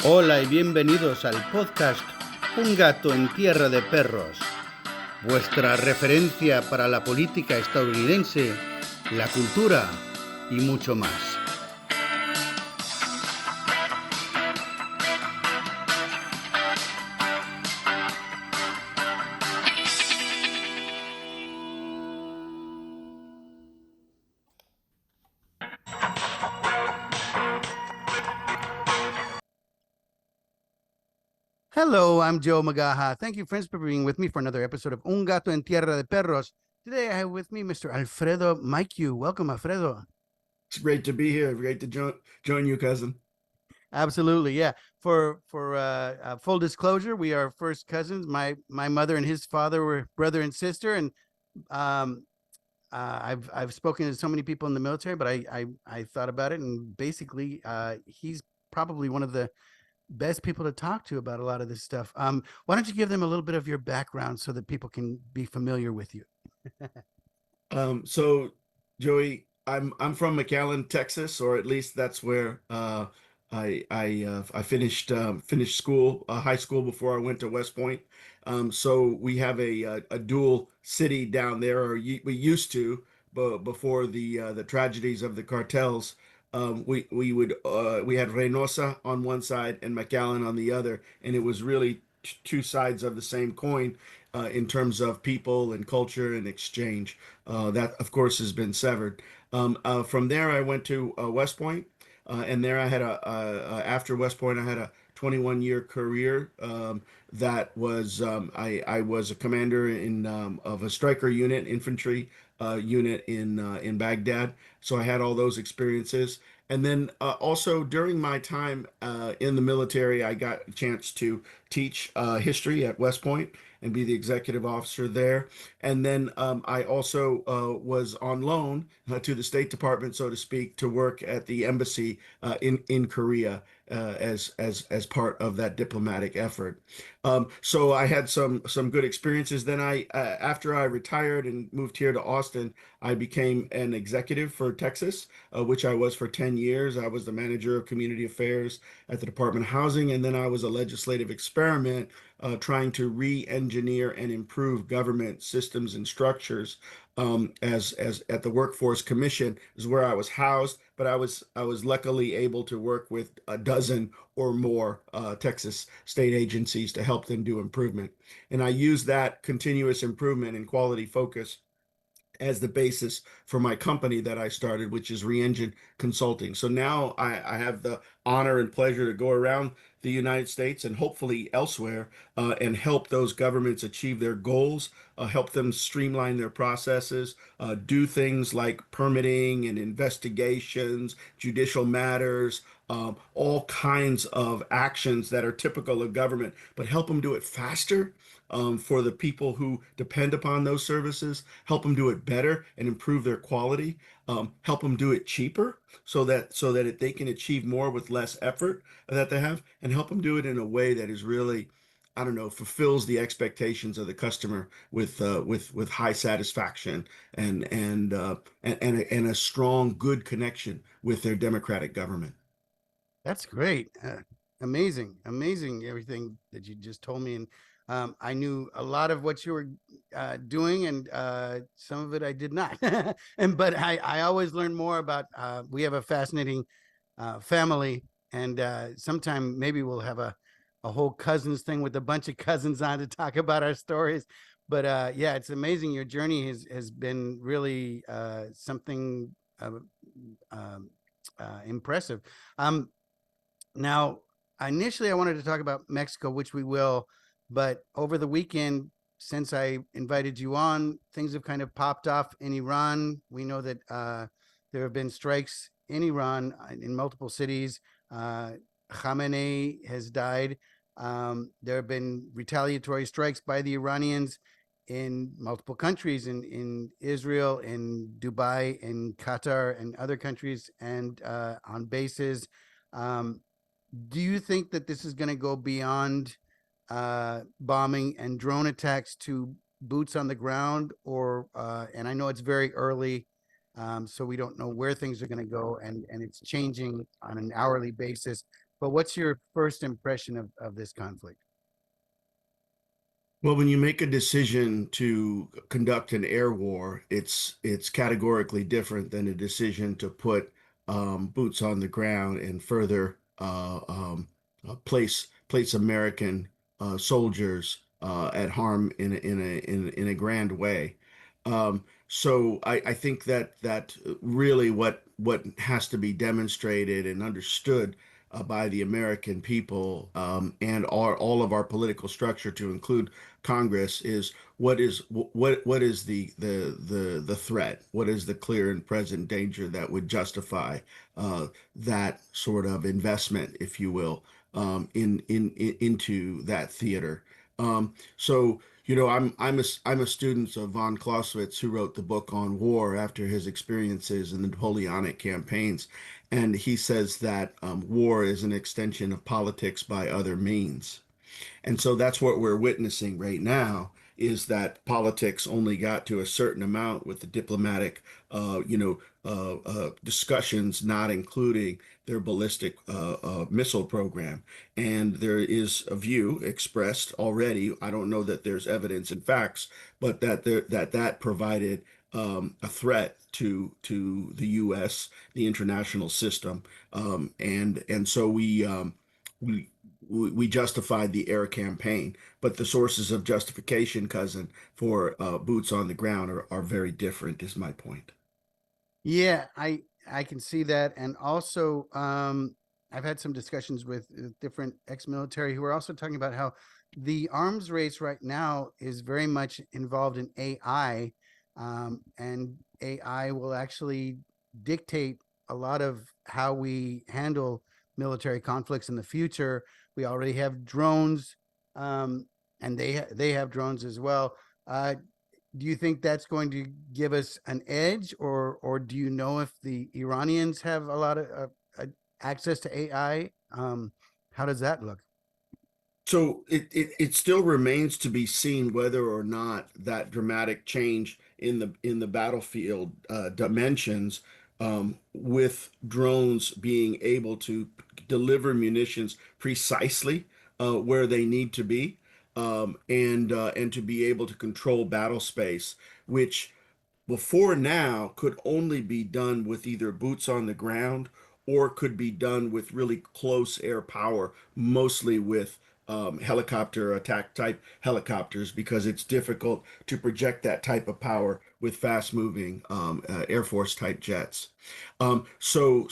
Hola y bienvenidos al podcast Un gato en tierra de perros, vuestra referencia para la política estadounidense, la cultura y mucho más. Hello, I'm Joe Magaja. Thank you, friends, for being with me for another episode of Un Gato en Tierra de Perros. Today I have with me Mr. Alfredo Mycue. Welcome, Alfredo. It's great to be here. Great to join you, cousin. Absolutely, yeah. For full disclosure, we are first cousins. My mother and his father were brother and sister, and um, I've spoken to so many people in the military, but I thought about it, and basically, he's probably one of the best people to talk to about a lot of this stuff. Why don't you give them a little bit of your background so that people can be familiar with you? So Joey, I'm from McAllen, Texas, or at least that's where I finished school, high school before I went to West Point. So we have a dual city down there, or we used to, but before the tragedies of the cartels. We had Reynosa on one side and McAllen on the other, and it was really two sides of the same coin in terms of people and culture and exchange. That, of course, has been severed. From there, I went to West Point, and there I had after West Point, I had a 21-year career. That was I was a commander of a striker unit, infantry unit in Baghdad. So I had all those experiences. And then also during my time in the military, I got a chance to teach history at West Point and be the executive officer there. And then I also was on loan to the State Department, so to speak, to work at the embassy in Korea as part of that diplomatic effort. So I had some good experiences. Then I after I retired and moved here to Austin, I became an executive for Texas, which I was for 10 years. I was the manager of community affairs at the Department of Housing, and then I was a legislative experiment trying to re-engineer and improve government systems and structures. As at the Workforce Commission is where I was housed, but I was luckily able to work with a dozen or more Texas state agencies to help them do improvement. And I use that continuous improvement and quality focus as the basis for my company that I started, which is Reengine Consulting. So now I have the honor and pleasure to go around the United States and hopefully elsewhere and help those governments achieve their goals, help them streamline their processes, do things like permitting and investigations, judicial matters, all kinds of actions that are typical of government, but help them do it faster for the people who depend upon those services, help them do it better and improve their quality, help them do it cheaper so that they can achieve more with less effort that they have, and help them do it in a way that is really, I don't know, fulfills the expectations of the customer with high satisfaction and a strong, good connection with their democratic government. That's great. Amazing, amazing everything that you just told me. And I knew a lot of what you were doing, and some of it I did not. But I always learn more about. We have a fascinating family, and sometime maybe we'll have a whole cousins thing with a bunch of cousins on to talk about our stories. But yeah, it's amazing. Your journey has been really something um, impressive. Um, Now, initially, I wanted to talk about Mexico, which we will, but over the weekend, since I invited you on, things have kind of popped off in Iran. We know that there have been strikes in Iran in multiple cities. Khamenei has died. There have been retaliatory strikes by the Iranians in multiple countries, in Israel, in Dubai, in Qatar, and other countries, and on bases. Um, do you think that this is going to go beyond bombing and drone attacks to boots on the ground, or and I know it's very early, so we don't know where things are going to go, and it's changing on an hourly basis. But what's your first impression of this conflict? Well, when you make a decision to conduct an air war, it's categorically different than a decision to put boots on the ground and further place American soldiers at harm in a grand way. So I think that really what has to be demonstrated and understood by the American people and all of our political structure to include Congress is what is the threat? What is the clear and present danger that would justify that sort of investment, if you will, into that theater? So I'm a student of von Clausewitz, who wrote the book on war after his experiences in the Napoleonic campaigns, and he says that war is an extension of politics by other means. And so that's what we're witnessing right now is that politics only got to a certain amount with the diplomatic, discussions, not including their ballistic missile program. And there is a view expressed already. I don't know that there's evidence and facts, but that provided a threat to the U.S., the international system, and so we we justified the air campaign, but the sources of justification, cousin, for boots on the ground are very different, is my point. Yeah, I can see that, and also I've had some discussions with different ex-military who are also talking about how the arms race right now is very much involved in AI, and AI will actually dictate a lot of how we handle military conflicts in the future. We already have drones, and they have drones as well. Do you think that's going to give us an edge, or do you know if the Iranians have a lot of access to AI? How does that look? So it still remains to be seen whether or not that dramatic change in the battlefield dimensions, with drones being able to deliver munitions precisely where they need to be, and to be able to control battle space, which before now could only be done with either boots on the ground or could be done with really close air power, mostly with helicopter attack type helicopters, because it's difficult to project that type of power with fast moving Air Force type jets. So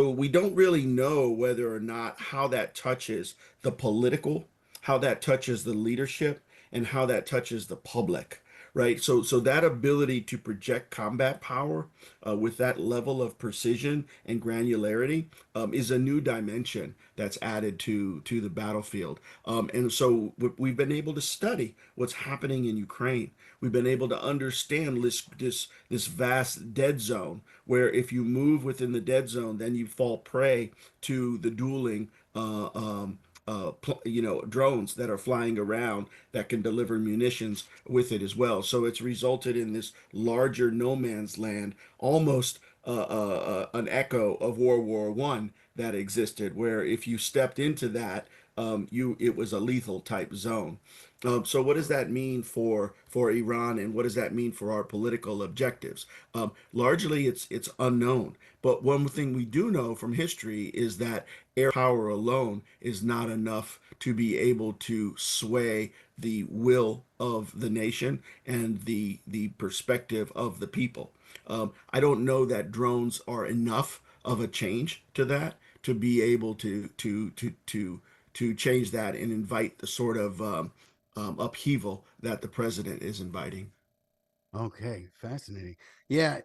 we don't really know whether or not how that touches the political, how that touches the leadership, and how that touches the public, right? So that ability to project combat power with that level of precision and granularity is a new dimension that's added to the battlefield. And so we've been able to study what's happening in Ukraine. We've been able to understand this vast dead zone, where if you move within the dead zone, then you fall prey to the dueling drones that are flying around that can deliver munitions with it as well. So it's resulted in this larger no man's land, almost an echo of World War One that existed, where if you stepped into that, it was a lethal type zone. So what does that mean for Iran, and what does that mean for our political objectives? Largely, it's unknown. But one thing we do know from history is that air power alone is not enough to be able to sway the will of the nation and the perspective of the people. I don't know that drones are enough of a change to that to be able to change that and invite the sort of upheaval that the president is inviting. Okay, fascinating. Yeah,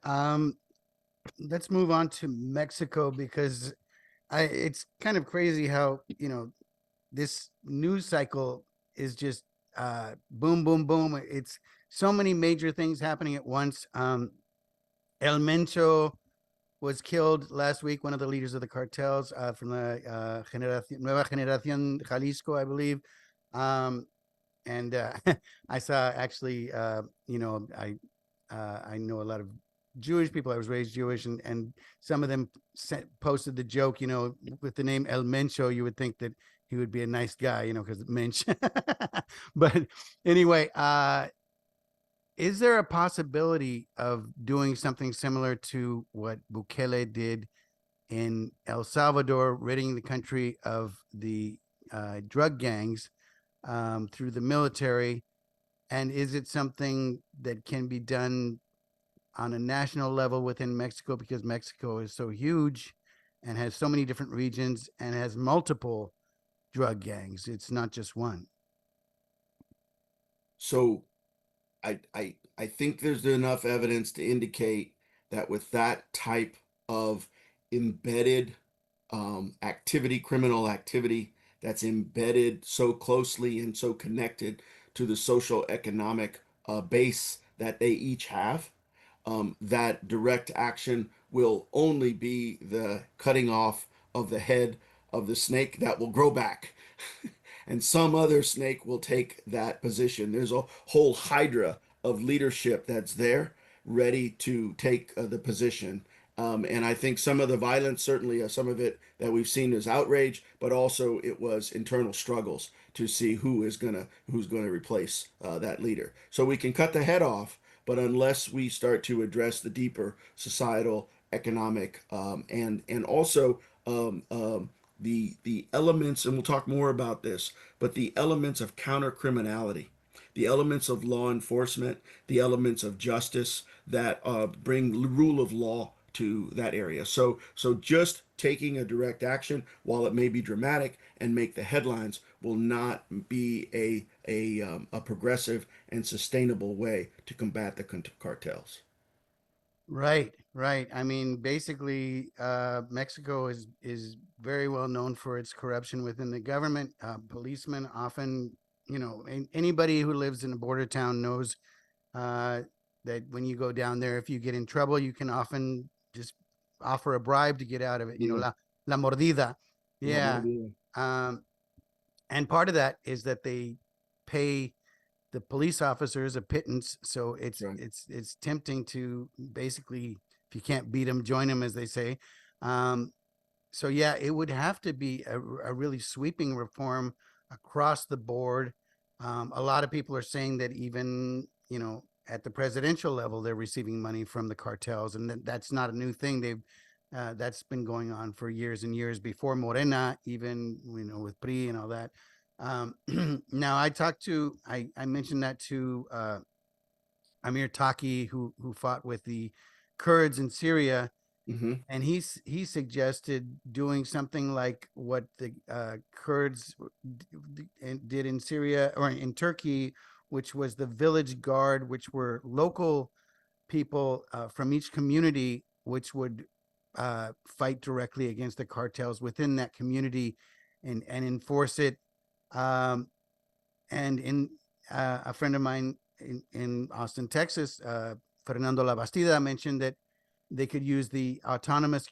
let's move on to Mexico because it's kind of crazy how this news cycle is just boom, boom, boom. It's so many major things happening at once. El Mencho was killed last week, one of the leaders of the cartels from the Nueva Generación Jalisco, I believe. And I saw actually, I know a lot of Jewish people. I was raised Jewish, and some of them posted the joke, with the name El Mencho. You would think that he would be a nice guy, because Mensch. But anyway, is there a possibility of doing something similar to what Bukele did in El Salvador, ridding the country of the drug gangs through the military? And is it something that can be done on a national level within Mexico, because Mexico is so huge and has so many different regions and has multiple drug gangs? It's not just one. So I think there's enough evidence to indicate that with that type of embedded activity, criminal activity that's embedded so closely and so connected to the social economic base that they each have, that direct action will only be the cutting off of the head of the snake that will grow back. And some other snake will take that position. There's a whole hydra of leadership that's there ready to take the position. And I think some of the violence, certainly some of it that we've seen is outrage, but also it was internal struggles to see who's gonna replace that leader. So we can cut the head off, but unless we start to address the deeper societal, economic, and also the elements, and we'll talk more about this, but the elements of counter criminality, the elements of law enforcement, the elements of justice that bring rule of law to that area. So just taking a direct action, while it may be dramatic and make the headlines, will not be a progressive and sustainable way to combat the cartels. Right, right. I mean, basically, Mexico is very well known for its corruption within the government. Policemen often, anybody who lives in a border town knows uh, that when you go down there, if you get in trouble, you can often just offer a bribe to get out of it. Yeah, La mordida. la Yeah. mordida. Um, and part of that is that they pay the police officers a pittance, so it's Right. it's it's tempting to basically, if you can't beat them, join them, as they say. Um, so yeah, it would have to be a really sweeping reform across the board. A lot of people are saying that even at the presidential level, they're receiving money from the cartels, and that's not a new thing. That's been going on for years and years before Morena, even with PRI and all that. Now I mentioned that to Amir Taki, who fought with the Kurds in Syria, Hmm. and he suggested doing something like what the Kurds did in Syria or in Turkey, which was the village guard, which were local people from each community, which would fight directly against the cartels within that community and enforce it. Um, and in a friend of mine in Austin, Texas, Fernando Labastida, mentioned that they could use the autonomous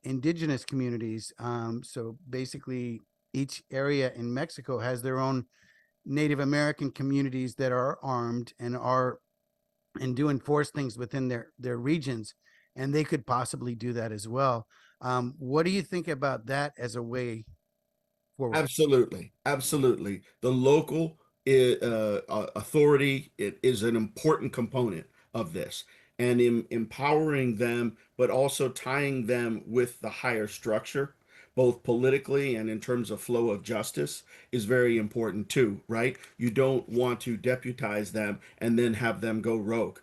indigenous communities. So basically, each area in Mexico has their own Native American communities that are armed and do enforce things within their regions, and they could possibly do that as well. What do you think about that as a way forward? Absolutely, absolutely. The local authority, it is an important component of this, and in empowering them, but also tying them with the higher structure, both politically and in terms of flow of justice, is very important too, right? You don't want to deputize them and then have them go rogue,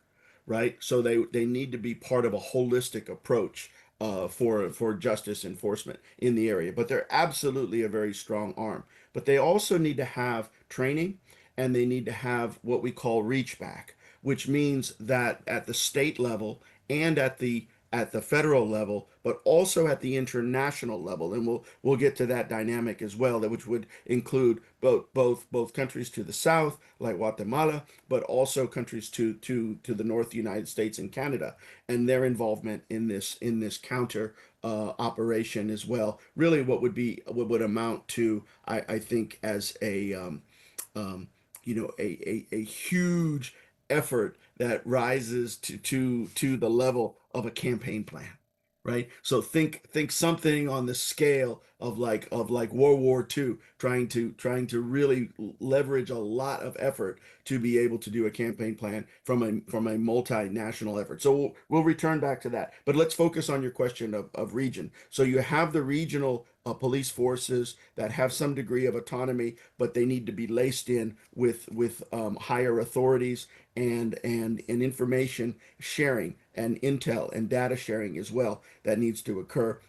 right? So they need to be part of a holistic approach for justice enforcement in the area. But they're absolutely a very strong arm. But they also need to have training, and they need to have what we call reach back, which means that at the state level and at the federal level, but also at the international level, and we'll get to that dynamic as well, that which would include both countries to the south, like Guatemala, but also countries to the north, United States and Canada, and their involvement in this counter operation as well. Really, what would amount to, I think, as a um, a huge effort that rises to the level of a campaign plan, right? So think something on the scale of like World War II, trying to really leverage a lot of effort to be able to do a campaign plan from a multinational effort. So we'll return back to that. But let's focus on your question of region. So you have the regional police forces that have some degree of autonomy, but they need to be laced in with higher authorities and information sharing and intel and data sharing as well that needs to occur,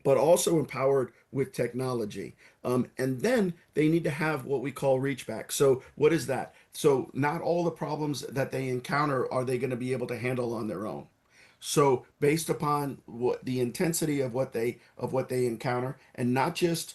but also empowered with technology. And then they need to have what we call reach back. So what is that? So not all the problems that they encounter are they going to be able to handle on their own. So based upon what the intensity of what they encounter, and not just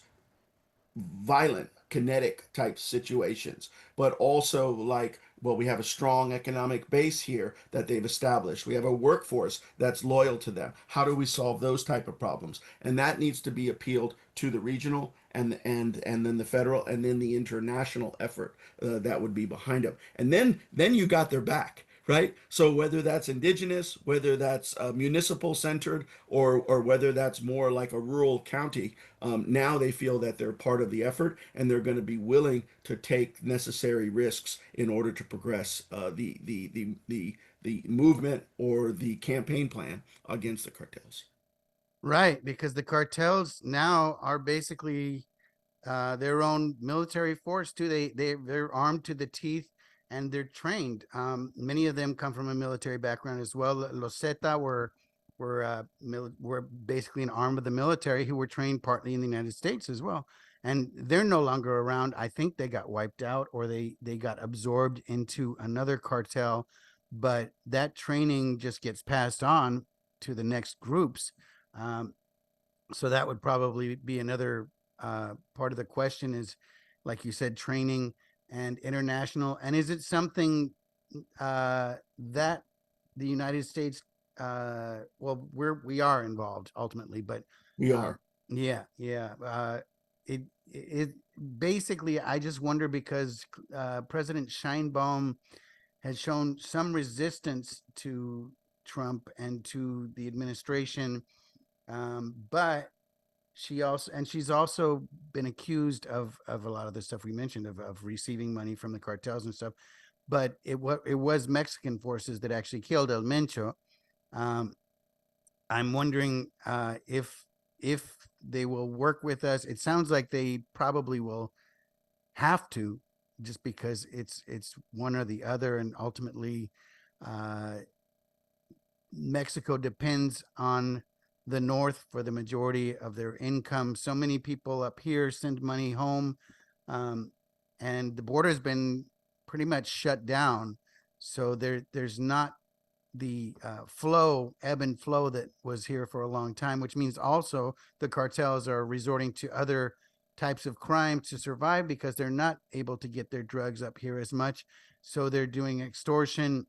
violent, kinetic type situations, but also like, well, we have a strong economic base here that they've established. We have a workforce that's loyal to them. How do we solve those type of problems? And that needs to be appealed to the regional and then the federal and then the international effort that would be behind them. And then you got their back. Right. So whether that's indigenous, whether that's municipal centered, or whether that's more like a rural county, now they feel that they're part of the effort and they're going to be willing to take necessary risks in order to progress the movement or the campaign plan against the cartels. Right, because the cartels now are basically their own military force too. They're armed to the teeth and they're trained. Many of them come from a military background as well. Los Zeta were basically an arm of the military who were trained partly in the United States as well, and they're no longer around. I think they got wiped out or they got absorbed into another cartel, but that training just gets passed on to the next groups. Um, so that would probably be another part of the question is, like you said, training and international. And is it something that the United States, well, we are involved ultimately, but We uh, are. yeah, yeah. It basically, I just wonder because President Scheinbaum has shown some resistance to Trump and to the administration, but she's also been accused of a lot of the stuff we mentioned of receiving money from the cartels and stuff. But it was Mexican forces that actually killed El Mencho. Um, I'm wondering if they will work with us. It sounds like they probably will have to, just because it's one or the other, and ultimately, uh, Mexico depends on the North for the majority of their income. So many people up here send money home, um, and the border's been pretty much shut down. So there's not the ebb and flow that was here for a long time, which means also the cartels are resorting to other types of crime to survive because they're not able to get their drugs up here as much. So they're doing extortion,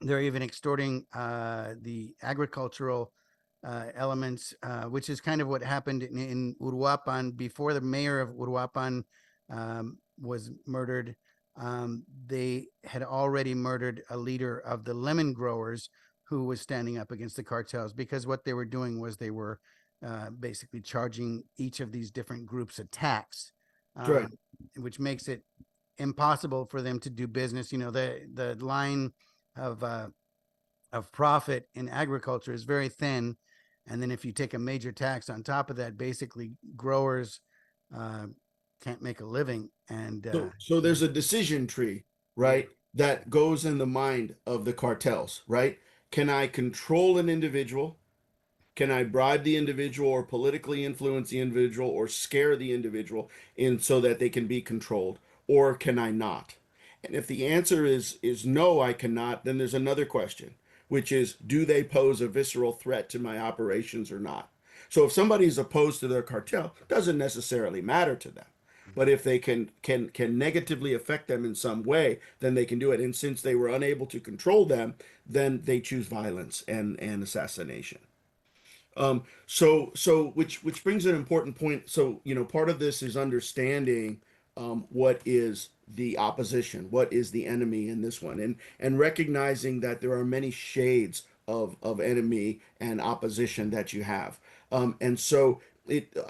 they're even extorting the agricultural elements, which is kind of what happened in Uruapan before the mayor of Uruapan was murdered. They had already murdered a leader of the lemon growers who was standing up against the cartels, because what they were doing was they were basically charging each of these different groups a tax, That's right. um, which makes it impossible for them to do business. You know, the line of uh, of profit in agriculture is very thin, and then if you take a major tax on top of that, basically growers uh, can't make a living. And So there's a decision tree, yeah, right, that goes in the mind of the cartels, right? Can I control an individual? Can I bribe the individual or politically influence the individual or scare the individual in so that they can be controlled? Or can I not? And if the answer is no, I cannot, then there's another question, which is, do they pose a visceral threat to my operations or not? So if somebody's opposed to their cartel, it doesn't necessarily matter to them. But if they can negatively affect them in some way, then they can do it. And since they were unable to control them, then they choose violence and assassination. So which brings an important point. So, part of this is understanding what is the opposition? What is the enemy in this one? And recognizing that there are many shades of enemy and opposition that you have. And so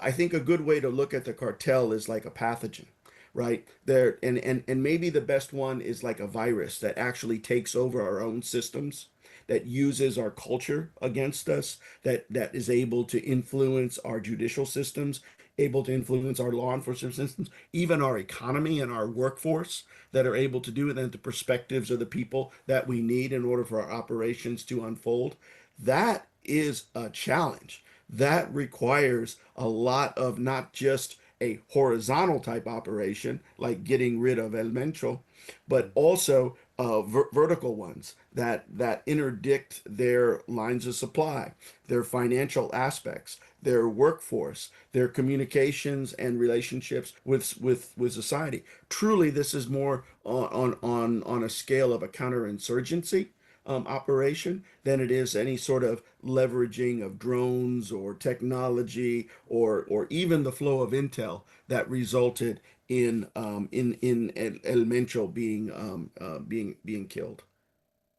I think a good way to look at the cartel is like a pathogen, right? There and maybe the best one is like a virus that actually takes over our own systems, that uses our culture against us, that is able to influence our judicial systems, able to influence our law enforcement systems, even our economy and our workforce, that are able to do it, and the perspectives of the people that we need in order for our operations to unfold. That is a challenge. That requires a lot of not just a horizontal type operation like getting rid of elemental, but also vertical ones that interdict their lines of supply, their financial aspects, their workforce, their communications and relationships with society. Truly, this is more on a scale of a counterinsurgency operation than it is any sort of leveraging of drones or technology or even the flow of intel that resulted in El Mencho being killed.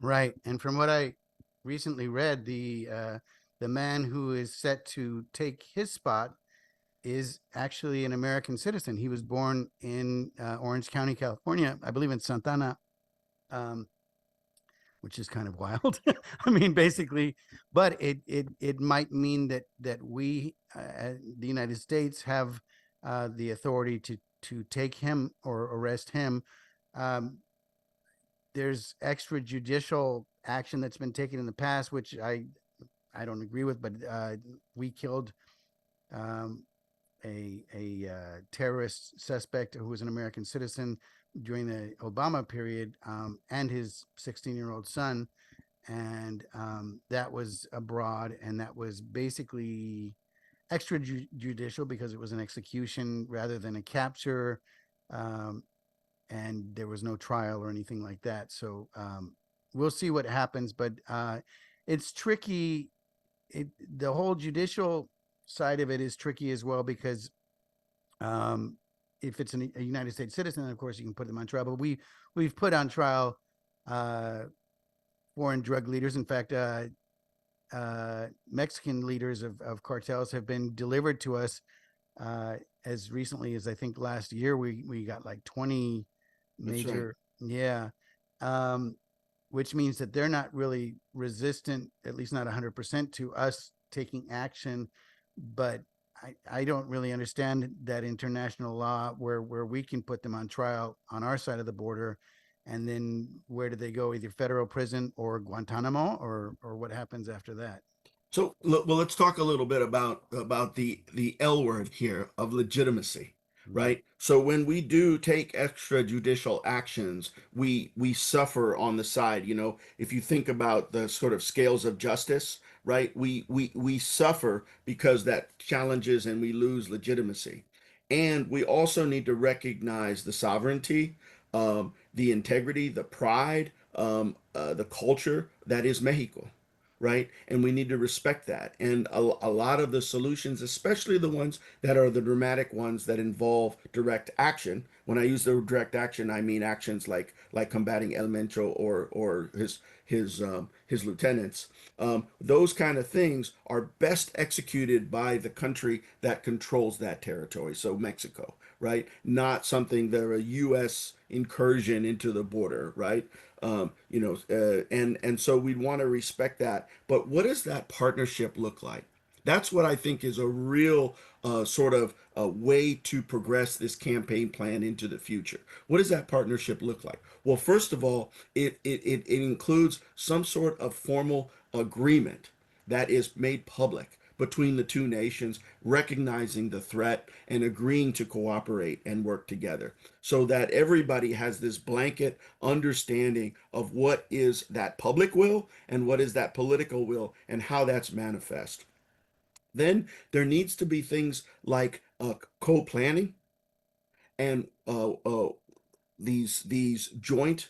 Right. And from what I recently read, the man who is set to take his spot is actually an American citizen. He was born in Orange County, California, I believe in Santana, um, which is kind of wild. I mean, basically, but it might mean that we, the United States, have the authority to take him or arrest him. Um, there's extrajudicial action that's been taken in the past, which I don't agree with, but we killed um, a terrorist suspect who was an American citizen during the Obama period, and his 16-year-old son, and that was abroad, and that was basically extrajudicial because it was an execution rather than a capture, um, and there was no trial or anything like that. So we'll see what happens, but it's tricky. The whole judicial side of it is tricky as well because um, if it's a United States citizen, of course you can put them on trial. But we've put on trial uh, foreign drug leaders. In fact, Mexican leaders of cartels have been delivered to us as recently as I think last year. We got like 20 That's right. major, yeah, um, which means that they're not really resistant, at least not 100% to us taking action. But I don't really understand that international law where we can put them on trial on our side of the border, and then where do they go? Either federal prison or Guantanamo, or what happens after that? So, well, let's talk a little bit about the L word here of legitimacy, Right. right? So when we do take extrajudicial actions, we suffer on the side. If you think about the sort of scales of justice, right? We suffer because that challenges and we lose legitimacy. And we also need to recognize the sovereignty, the integrity, the pride, the culture that is Mexico, right? And we need to respect that. And a lot of the solutions, especially the ones that are the dramatic ones that involve direct action. When I use the direct action, I mean actions like combating El Mencho or his lieutenants. Those kind of things are best executed by the country that controls that territory. So Mexico, right? Not something that a U.S. incursion into the border, right? And so we'd want to respect that. But what does that partnership look like? That's what I think is a real sort of a way to progress this campaign plan into the future. What does that partnership look like? Well, first of all, it includes some sort of formal agreement that is made public between the two nations, recognizing the threat and agreeing to cooperate and work together so that everybody has this blanket understanding of what is that public will and what is that political will and how that's manifest. Then there needs to be things like co-planning and these joint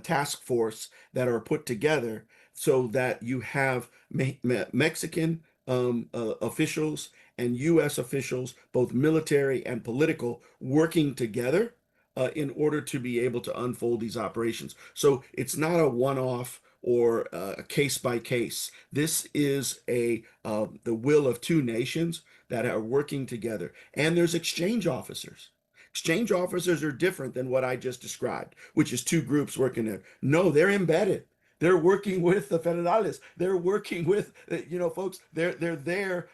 task force that are put together so that you have Mexican officials and U.S. officials, both military and political, working together in order to be able to unfold these operations. So it's not a one-off or a case by case. This is a the will of two nations that are working together, and there's exchange officers. Exchange officers are different than what I just described, which is two groups working there. No, they're embedded. They're working with the federales. They're working with, folks. They're there,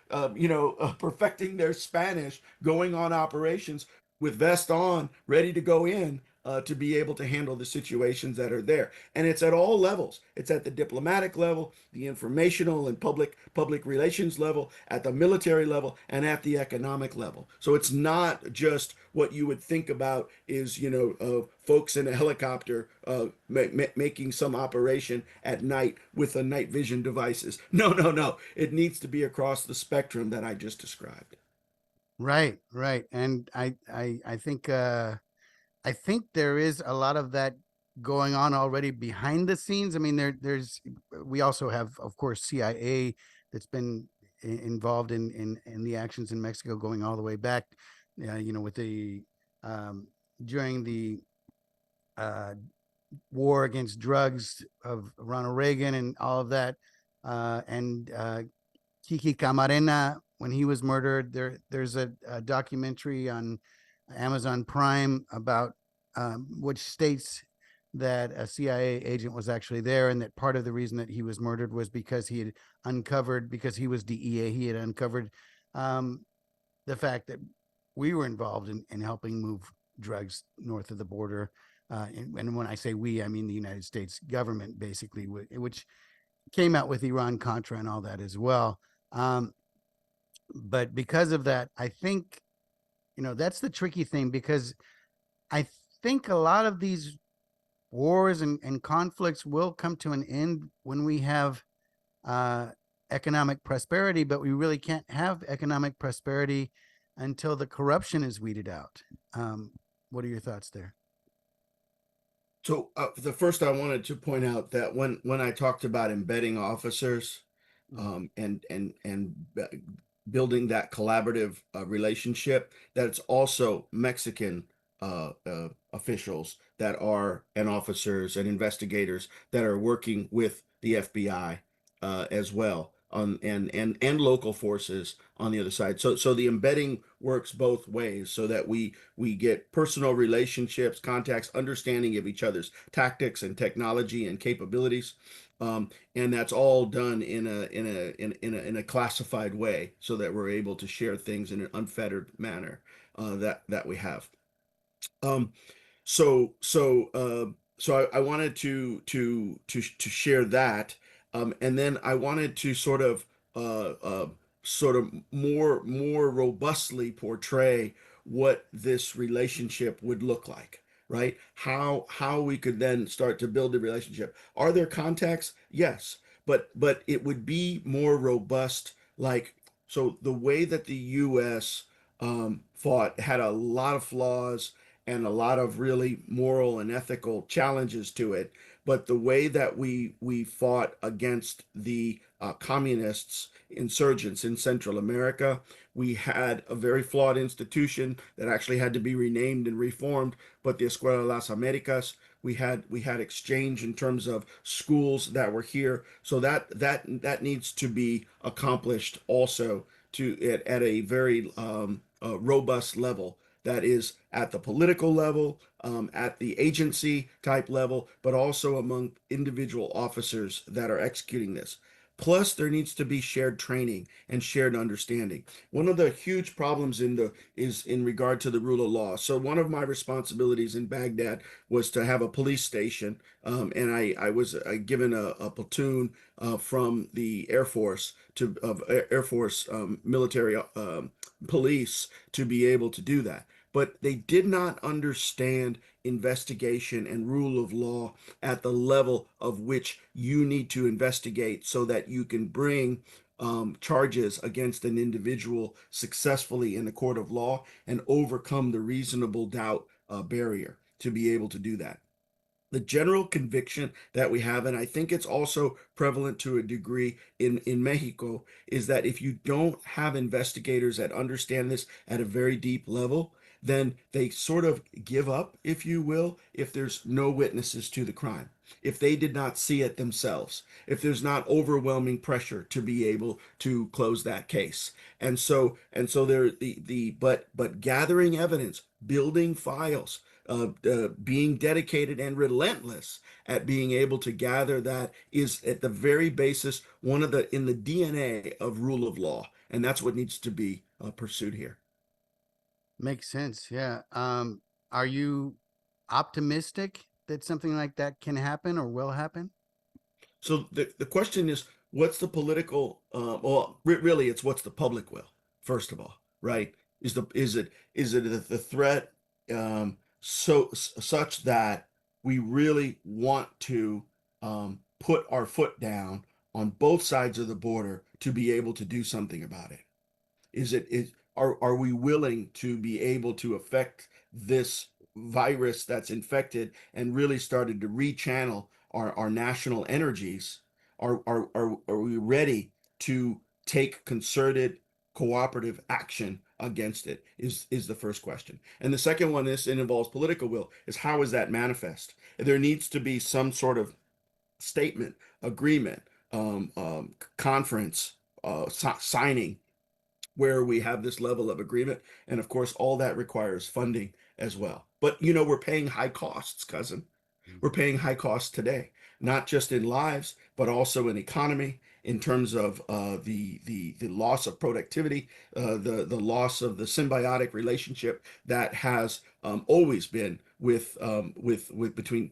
perfecting their Spanish, going on operations with vest on, ready to go in to be able to handle the situations that are there. And it's at all levels. It's at the diplomatic level, the informational and public relations level, at the military level, and at the economic level. So it's not just what you would think about is folks in a helicopter making some operation at night with the night vision devices. No, no, no. It needs to be across the spectrum that I just described. Right, right. And I think there is a lot of that going on already behind the scenes. I mean, there's we also have, of course, CIA that's been involved in the actions in Mexico going all the way back, with the um, during the uh, war against drugs of Ronald Reagan and all of that, and Kiki Camarena when he was murdered. There's a documentary on Amazon Prime about which states that a CIA agent was actually there, and that part of the reason that he was murdered was because he had uncovered, because he was DEA, he had uncovered um, the fact that we were involved in helping move drugs north of the border. And when I say we, I mean the United States government, basically, which came out with Iran Contra and all that as well. Um, but because of that, I think, that's the tricky thing, because I think a lot of these wars and conflicts will come to an end when we have uh, economic prosperity, but we really can't have economic prosperity until the corruption is weeded out. What are your thoughts there? So the first I wanted to point out that when I talked about embedding officers and building that collaborative relationship, that it's also Mexican officials that are and officers and investigators that are working with the FBI as well on and local forces on the other side. So the embedding works both ways so that we get personal relationships, contacts, understanding of each other's tactics and technology and capabilities. And that's all done in a classified way so that we're able to share things in an unfettered manner that we have. Um, so I wanted to share that, and then I wanted to sort of more robustly portray what this relationship would look like, right? How we could then start to build a relationship. Are there contacts? Yes, but it would be more robust, like so the way that the U.S. Fought had a lot of flaws and a lot of really moral and ethical challenges to it. But the way that we fought against the communists, insurgents in Central America, we had a very flawed institution that actually had to be renamed and reformed. But the Escuela de las Americas, we had exchange in terms of schools that were here. So that needs to be accomplished also at a very robust level that is at the political level, at the agency type level, but also among individual officers that are executing this. Plus, there needs to be shared training and shared understanding. One of the huge problems is in regard to the rule of law. So one of my responsibilities in Baghdad was to have a police station, and I was given a platoon from the Air Force to of Air Force military police to be able to do that, but they did not understand investigation and rule of law at the level of which you need to investigate so that you can bring charges against an individual successfully in the court of law and overcome the reasonable doubt barrier to be able to do that. The general conviction that we have, and I think it's also prevalent to a degree in Mexico, is that if you don't have investigators that understand this at a very deep level, then they sort of give up, if you will, if there's no witnesses to the crime, if they did not see it themselves, if there's not overwhelming pressure to be able to close that case. And so there the but gathering evidence, building files, being dedicated and relentless at being able to gather that is at the very basis one of the in the DNA of rule of law, and that's what needs to be pursued here. Makes sense. Yeah. Are you optimistic that something like that can happen or will happen? So the question is, what's the political? Well, really, it's what's the public will. First of all, right? Is it the threat such that we really want to put our foot down on both sides of the border to be able to do something about it? Are we willing to be able to affect this virus that's infected and really started to rechannel our national energies? Are we ready to take concerted cooperative action against it is the first question. And the second one is, it involves political will, is how is that manifest? There needs to be some sort of statement, agreement, conference, signing where we have this level of agreement. And of course, all that requires funding as well. But we're paying high costs, cousin. We're paying high costs today, not just in lives, but also in economy, in terms of the loss of productivity, the loss of the symbiotic relationship that has always been with between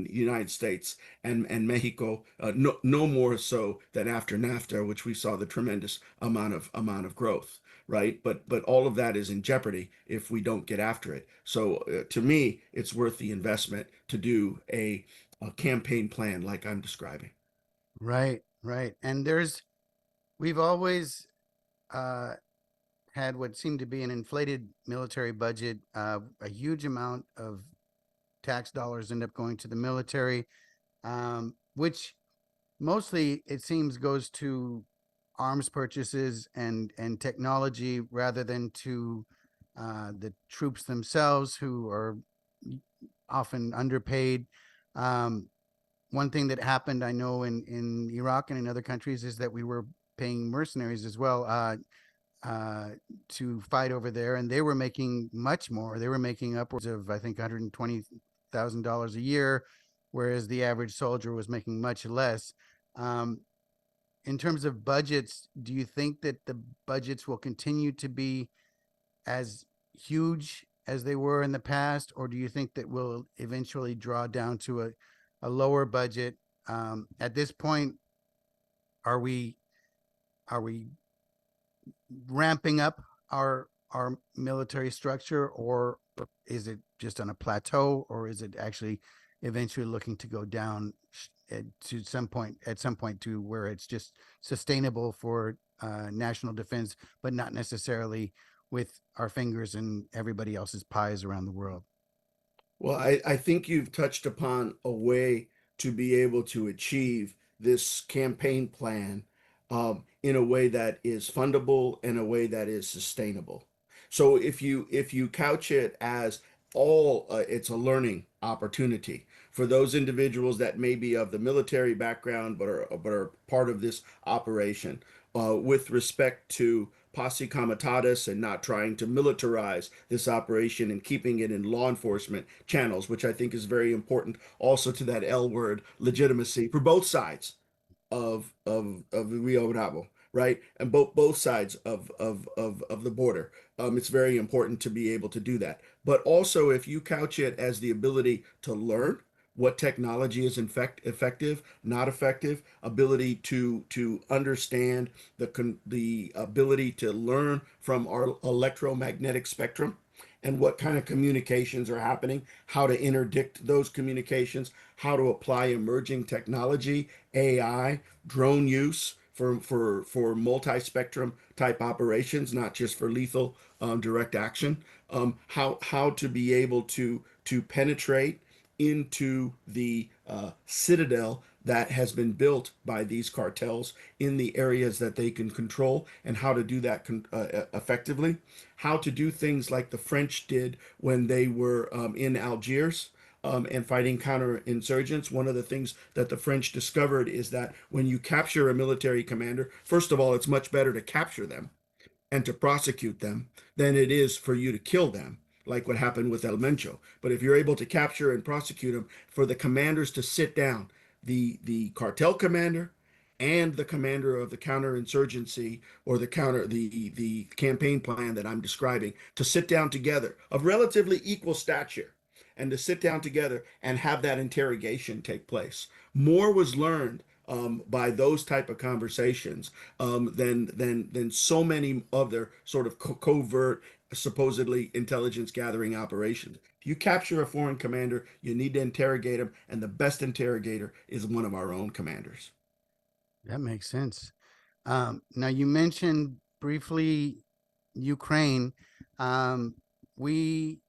the United States and Mexico, no more so than after NAFTA, which we saw the tremendous amount of growth, right? But all of that is in jeopardy if we don't get after it. So to me, it's worth the investment to do a campaign plan like I'm describing. Right, right. And we've always uh, had what seemed to be an inflated military budget. A huge amount of tax dollars end up going to the military, which mostly it seems goes to arms purchases and technology rather than to the troops themselves, who are often underpaid. Um, One thing that happened, I know, in Iraq and in other countries, is that we were paying mercenaries as well, uh, to fight over there, and they were making much more. They were making upwards of, I think, $120,000 a year, whereas the average soldier was making much less. Um, in terms of budgets, do you think that the budgets will continue to be as huge as they were in the past, or do you think that we'll eventually draw down to a lower budget? At this point, are we are we ramping up our military structure, or is it just on a plateau, or is it actually eventually looking to go down to some point at some point to where it's just sustainable for national defense, but not necessarily with our fingers in everybody else's pies around the world? Well, I think you've touched upon a way to be able to achieve this campaign plan in a way that is fundable and a way that is sustainable. So if you couch it as it's a learning opportunity for those individuals that may be of the military background but are part of this operation, with respect to posse comitatus and not trying to militarize this operation and keeping it in law enforcement channels, which I think is very important also to that L word, legitimacy, for both sides of the Rio Bravo, right? And both sides of the border. It's very important to be able to do that. But also, if you couch it as the ability to learn what technology is in fact effective, not effective, ability to understand the ability to learn from our electromagnetic spectrum and what kind of communications are happening, how to interdict those communications, how to apply emerging technology, AI, drone use for multi-spectrum type operations, not just for lethal direct action. How to be able to penetrate into the citadel that has been built by these cartels in the areas that they can control, and how to do that effectively, how to do things like the French did when they were in Algiers. And fighting counterinsurgents. One of the things that the French discovered is that when you capture a military commander, first of all, it's much better to capture them and to prosecute them than it is for you to kill them, like what happened with El Mencho. But if you're able to capture and prosecute them, for the commanders to sit down, the cartel commander and the commander of the counterinsurgency, or the campaign plan that I'm describing, to sit down together of relatively equal stature, and to sit down together and have that interrogation take place. More was learned by those type of conversations than so many other sort of covert, supposedly intelligence gathering operations. If you capture a foreign commander, you need to interrogate him, and the best interrogator is one of our own commanders. That makes sense. Now you mentioned briefly Ukraine. Um, we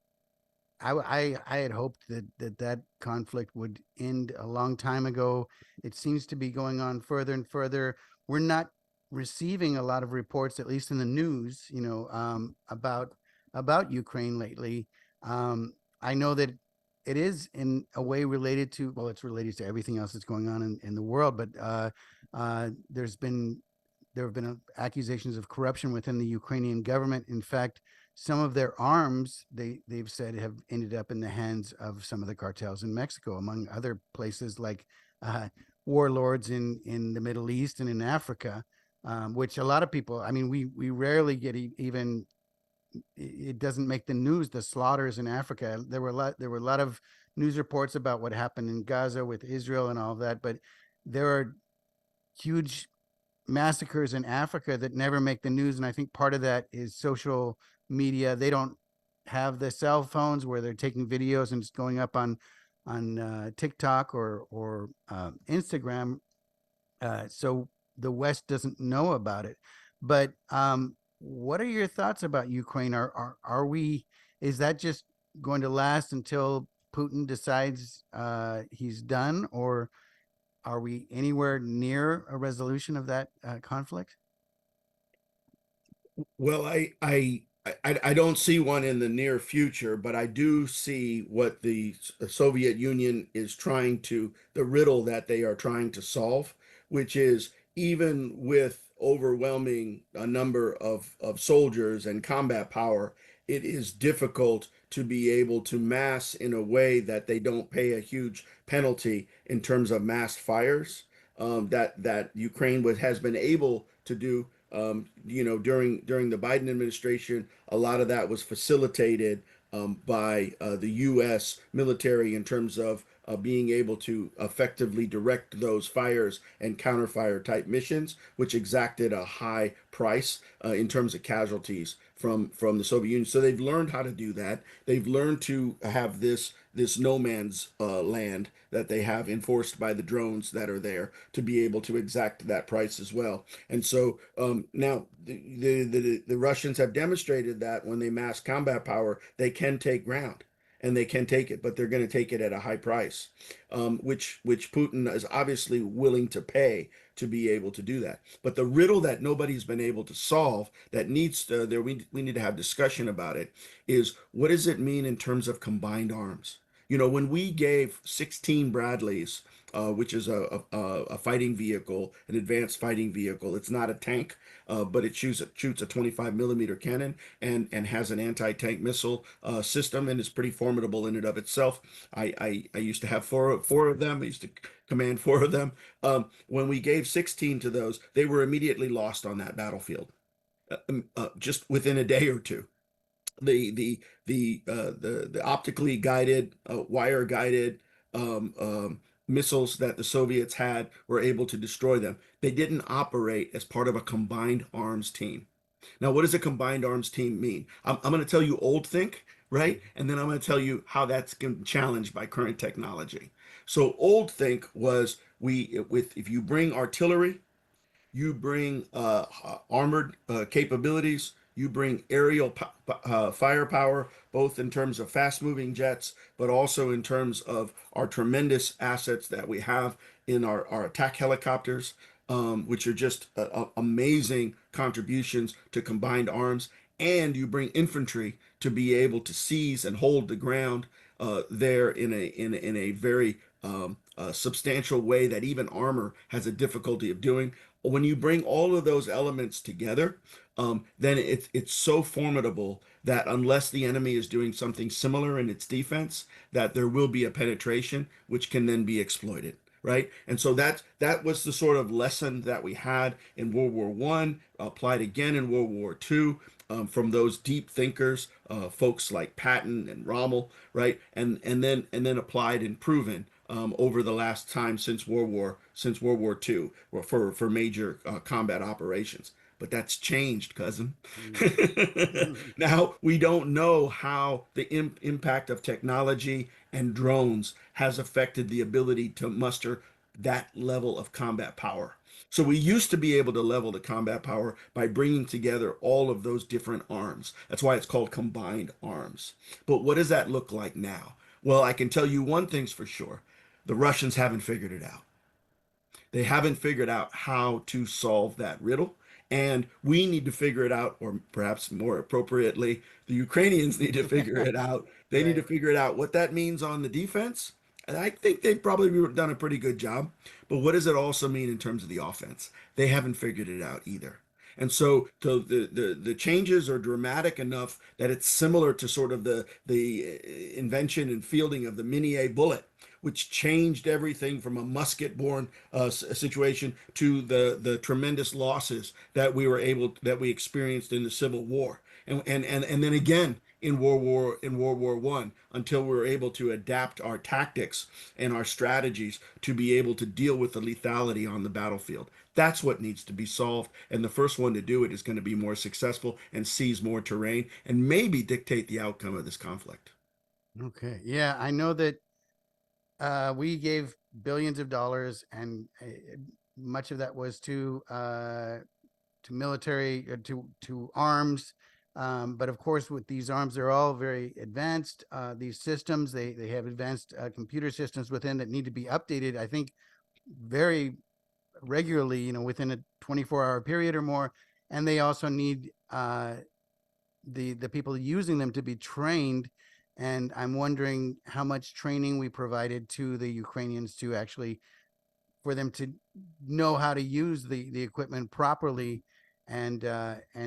I had hoped that, that conflict would end a long time ago. It seems to be going on further and further. We're not receiving a lot of reports, at least in the news, about Ukraine lately. I know that it is in a way related to, well, it's related to everything else that's going on in the world, but there's been there have been accusations of corruption within the Ukrainian government. In fact, some of their arms, they've said, have ended up in the hands of some of the cartels in Mexico, among other places like uh, warlords in the Middle East and in Africa, which a lot of people. I mean, we rarely get even. It doesn't make the news. The slaughters in Africa. There were a lot of news reports about what happened in Gaza with Israel and all of that, but there are huge massacres in Africa that never make the news. And I think part of that is social media. They don't have the cell phones where they're taking videos and just going up on TikTok or Instagram. So the West doesn't know about it. But what are your thoughts about Ukraine? Are we? Is that just going to last until Putin decides he's done, or are we anywhere near a resolution of that conflict? Well, I don't see one in the near future, but I do see what the Soviet Union is trying to, the riddle that they are trying to solve, which is, even with overwhelming a number of soldiers and combat power, it is difficult to be able to mass in a way that they don't pay a huge penalty in terms of mass fires, that Ukraine has been able to do. During the Biden administration, a lot of that was facilitated by the U.S. military, in terms of being able to effectively direct those fires and counterfire type missions, which exacted a high price in terms of casualties from the Soviet Union. So they've learned how to do that. They've learned to have this no man's land that they have enforced by the drones that are there, to be able to exact that price as well. And so now the Russians have demonstrated that when they mass combat power, they can take ground, and they can take it, but they're going to take it at a high price, which Putin is obviously willing to pay to be able to do that. But the riddle that nobody's been able to solve, that needs to, we need to have discussion about it, is, what does it mean in terms of combined arms? When we gave 16 Bradleys, which is a fighting vehicle, an advanced fighting vehicle. It's not a tank, but it shoots a 25 millimeter cannon, and has an anti-tank missile system, and is pretty formidable in and of itself. I used to have four of them. I used to command four of them. When we gave 16 to those, they were immediately lost on that battlefield, just within a day or two. The optically guided, wire guided missiles that the Soviets had were able to destroy them. They didn't operate as part of a combined arms team. Now, what does a combined arms team mean? I'm going to tell you old think, right? And then I'm going to tell you how that's challenged by current technology. So old think was, if you bring artillery, you bring armored capabilities, you bring aerial firepower, both in terms of fast moving jets, but also in terms of our tremendous assets that we have in our attack helicopters, which are just amazing contributions to combined arms. And you bring infantry to be able to seize and hold the ground there in a very substantial way that even armor has a difficulty of doing. When you bring all of those elements together, then it's so formidable that unless the enemy is doing something similar in its defense, that there will be a penetration which can then be exploited. Right. And so that was the sort of lesson that we had in World War One, applied again in World War Two, from those deep thinkers, folks like Patton and Rommel, right? And then applied and proven over the last time since World War II for major combat operations. But that's changed, cousin. Mm. Now we don't know how the impact of technology and drones has affected the ability to muster that level of combat power. So we used to be able to level the combat power by bringing together all of those different arms. That's why it's called combined arms. But what does that look like now? Well, I can tell you one thing's for sure. The Russians haven't figured it out. They haven't figured out how to solve that riddle. And we need to figure it out, or perhaps more appropriately, the Ukrainians need to figure it out. They need to Right. figure it out what that means on the defense. And I think they've probably done a pretty good job. But what does it also mean in terms of the offense? They haven't figured it out either. And so the changes are dramatic enough that it's similar to sort of the invention and fielding of the Minié bullet, which changed everything from a musket-borne situation to the tremendous losses that we experienced in the Civil War, and then again in World War One, until we were able to adapt our tactics and our strategies to be able to deal with the lethality on the battlefield. That's what needs to be solved, and the first one to do it is going to be more successful and seize more terrain and maybe dictate the outcome of this conflict. Okay. Yeah, I know that we gave billions of dollars, and much of that was to military, to arms. But of course, with these arms, they're all very advanced. These systems, they have advanced computer systems within that need to be updated. I think very regularly, within a 24-hour period or more. And they also need the people using them to be trained. And I'm wondering how much training we provided to the Ukrainians to actually, for them to know how to use the equipment properly and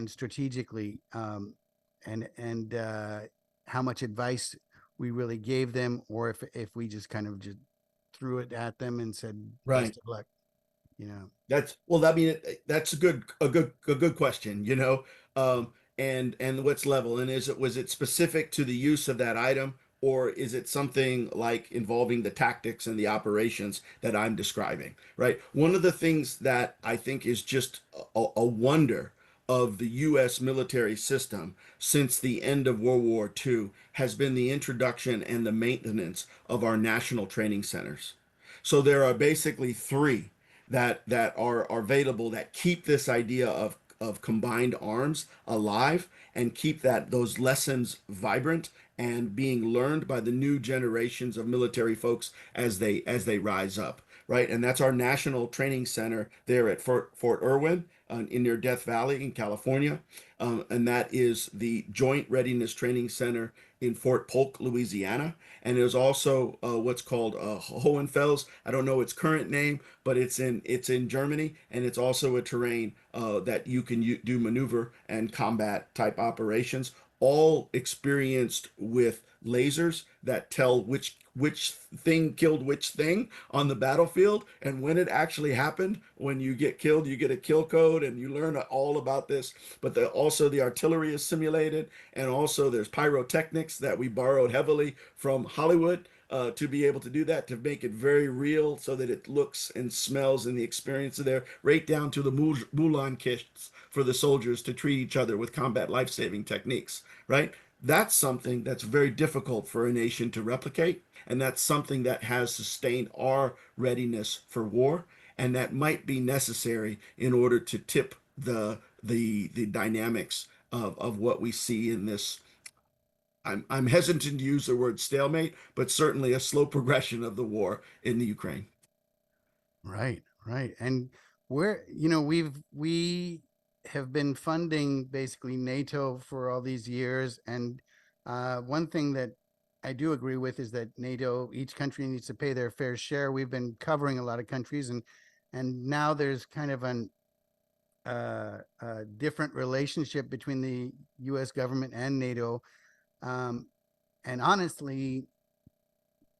strategically, and how much advice we really gave them, or if we just kind of just threw it at them and said Right. best of luck, you know. That's well. I mean, that's a good question. And what's level? And was it specific to the use of that item, or is it something like involving the tactics and the operations that I'm describing? Right. One of the things that I think is just a wonder of the U.S. military system since the end of World War II has been the introduction and the maintenance of our national training centers. So there are basically three that are available that keep this idea of combined arms alive and keep those lessons vibrant and being learned by the new generations of military folks as they rise up, right? And that's our National Training Center there at Fort Irwin in near Death Valley in California, and that is the Joint Readiness Training Center in Fort Polk, Louisiana. And there's also what's called Hohenfels. I don't know its current name, but it's in Germany, and it's also a terrain that you can do maneuver and combat type operations, all experienced with lasers that tell which thing killed which thing on the battlefield and when it actually happened. When you get killed, you get a kill code, and you learn all about this. But also the artillery is simulated, and also there's pyrotechnics that we borrowed heavily from Hollywood to be able to do that, to make it very real so that it looks and smells, and the experience of there, right down to the Mulan kits for the soldiers to treat each other with combat life-saving techniques, right? That's something that's very difficult for a nation to replicate, and that's something that has sustained our readiness for war, and that might be necessary in order to tip the dynamics of what we see in this. I'm hesitant to use the word stalemate, but certainly a slow progression of the war in the Ukraine. Right, right. And we have been funding basically NATO for all these years. And one thing that I do agree with is that NATO, each country needs to pay their fair share. We've been covering a lot of countries, and now there's kind of a different relationship between the U.S. government and NATO. Um, and honestly,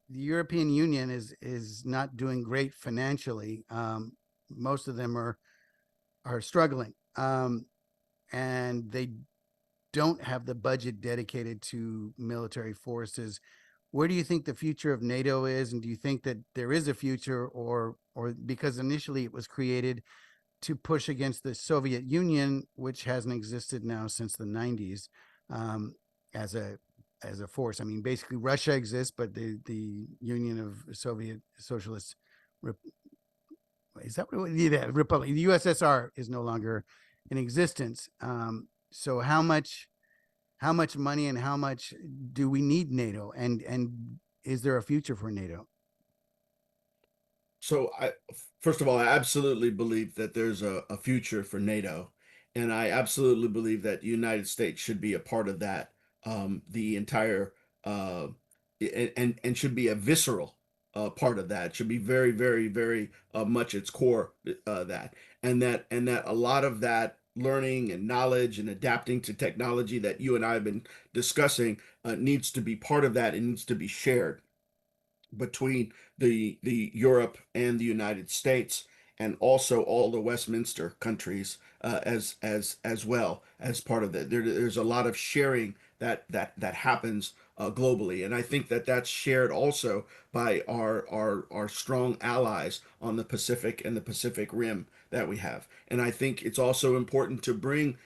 the European Union is not doing great financially. Most of them are struggling, and they don't have the budget dedicated to military forces. Where do you think the future of NATO is, and do you think that there is a future, or because initially it was created to push against the Soviet Union, which hasn't existed now since the 90s, um, as a force. I mean, basically Russia exists, but the Union of Soviet Socialist is that what the Republic, the USSR is no longer in existence. So how much money and how much do we need NATO, and is there a future for NATO? So first of all, I absolutely believe that there's a future for NATO, and I absolutely believe that the United States should be a part of that. The entire uh, and should be a visceral part of that. Should be very, very, very much its core that, and that a lot of that learning and knowledge and adapting to technology that you and I have been discussing needs to be part of that. It needs to be shared between the Europe and the United States, and also all the Westminster countries as well as part of that. There's a lot of sharing that happens globally, and I think that that's shared also by our strong allies on the Pacific and the Pacific Rim that we have. And I think it's also important to bring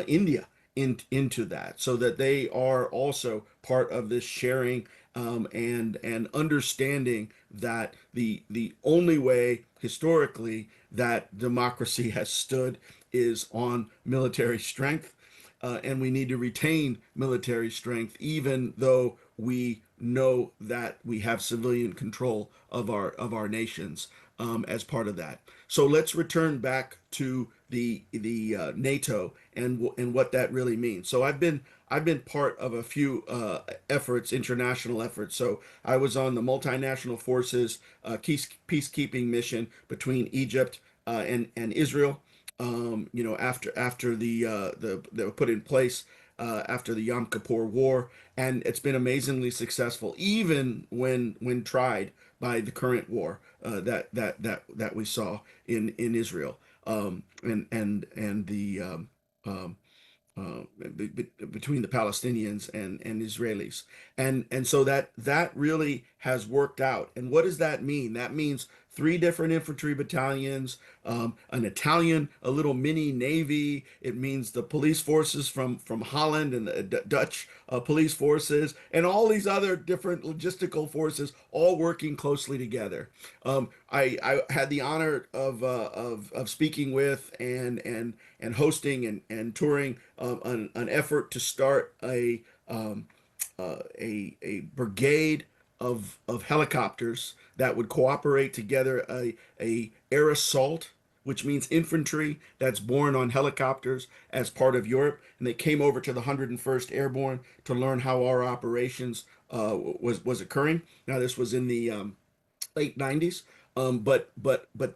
India into that so that they are also part of this sharing and understanding that the only way historically that democracy has stood is on military strength, and we need to retain military strength, even though we know that we have civilian control of our nations as part of that. So let's return back to the NATO and what that really means. So I've been part of a few efforts, international efforts. So I was on the multinational forces peacekeeping mission between Egypt and Israel. After they were put in place after the Yom Kippur War, and it's been amazingly successful, even when tried by the current war that we saw in Israel, and the between the Palestinians and Israelis, and so that really has worked out. And what does that mean? That means three different infantry battalions, an Italian, a little mini navy. It means the police forces from Holland and the Dutch police forces, and all these other different logistical forces, all working closely together. I had the honor of speaking with and hosting and touring an effort to start a brigade of helicopters that would cooperate together, a air assault, which means infantry that's born on helicopters as part of Europe, and they came over to the 101st Airborne to learn how our operations was occurring. Now this was in the late 90s, but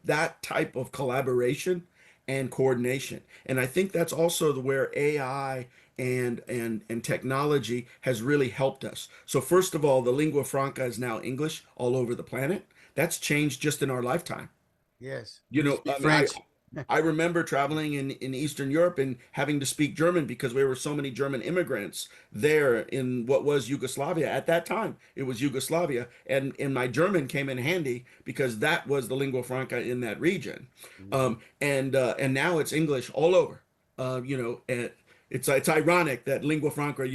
that type of collaboration and coordination, and I think that's also where AI and technology has really helped us. So first of all, the lingua franca is now English all over the planet. That's changed just in our lifetime. Yes, You used know, to be I mean, I French. I remember traveling in Eastern Europe and having to speak German because there were so many German immigrants there in what was Yugoslavia. At that time, it was Yugoslavia, and my German came in handy because that was the lingua franca in that region. Mhm. And now it's English all over. And it's ironic that lingua franca,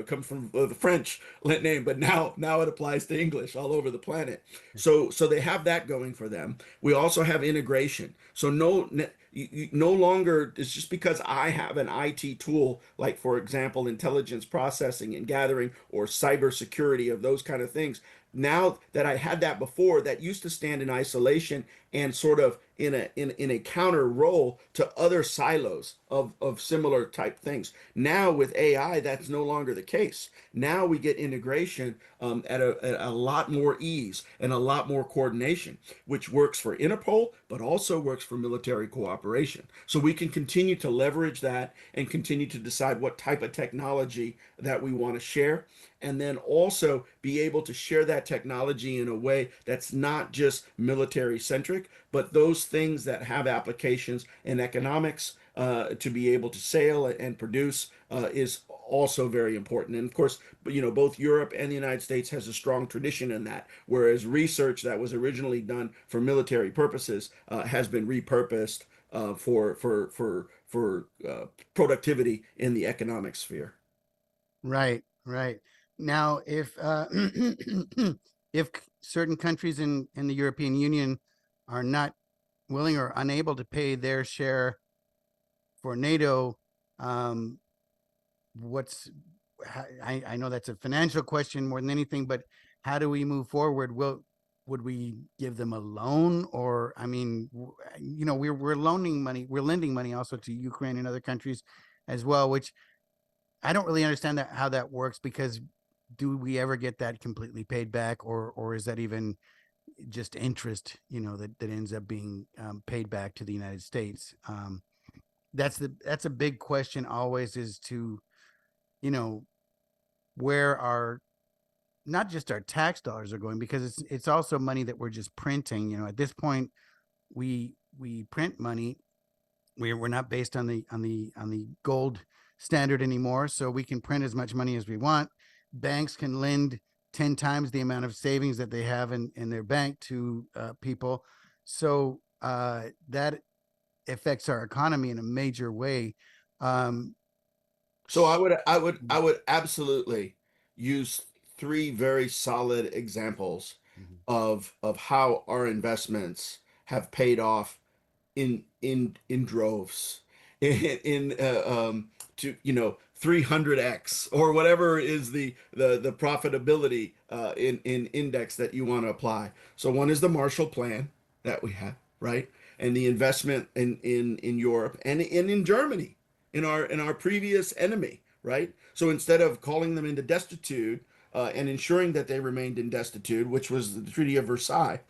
comes from the French name, but now it applies to English all over the planet. So they have that going for them. We also have integration. So no longer it's just because I have an IT tool, like for example, intelligence processing and gathering or cybersecurity of those kind of things. Now that I had that before, that used to stand in isolation and sort of in a counter role to other silos of similar type things. Now with AI, that's no longer the case. Now we get integration at a lot more ease and a lot more coordination, which works for Interpol, but also works for military cooperation. So we can continue to leverage that and continue to decide what type of technology that we want to share, and then also be able to share that technology in a way that's not just military centric, but those things that have applications in economics to be able to sell and produce is also very important. And of course, both Europe and the United States has a strong tradition in that, whereas research that was originally done for military purposes has been repurposed for productivity in the economic sphere. Right, right. Now, if if certain countries in the European Union are not willing or unable to pay their share for NATO, um, what's I know that's a financial question more than anything, but how do we move forward? Would we give them a loan, or I mean, we're loaning money, we're lending money also to Ukraine and other countries as well, which I don't really understand that how that works, because do we ever get that completely paid back, or is that even just interest, that ends up being paid back to the United States? That's a big question always, is to, you know, where our, not just our tax dollars are going, because it's also money that we're just printing. At this point, we print money. We're not based on the gold standard anymore, so we can print as much money as we want. Banks can lend 10 times the amount of savings that they have in their bank to people. So that affects our economy in a major way. Um, So I would absolutely use three very solid examples of how our investments have paid off in droves in to 300x or whatever is the profitability in index that you want to apply. So one is the Marshall Plan that we have, right? And the investment in Europe and in Germany, in our previous enemy, right? So instead of calling them into destitute and ensuring that they remained in destitute, which was the Treaty of Versailles,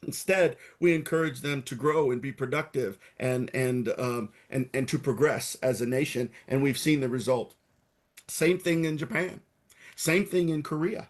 instead, we encourage them to grow and be productive and to progress as a nation. And we've seen the result. Same thing in Japan. Same thing in Korea,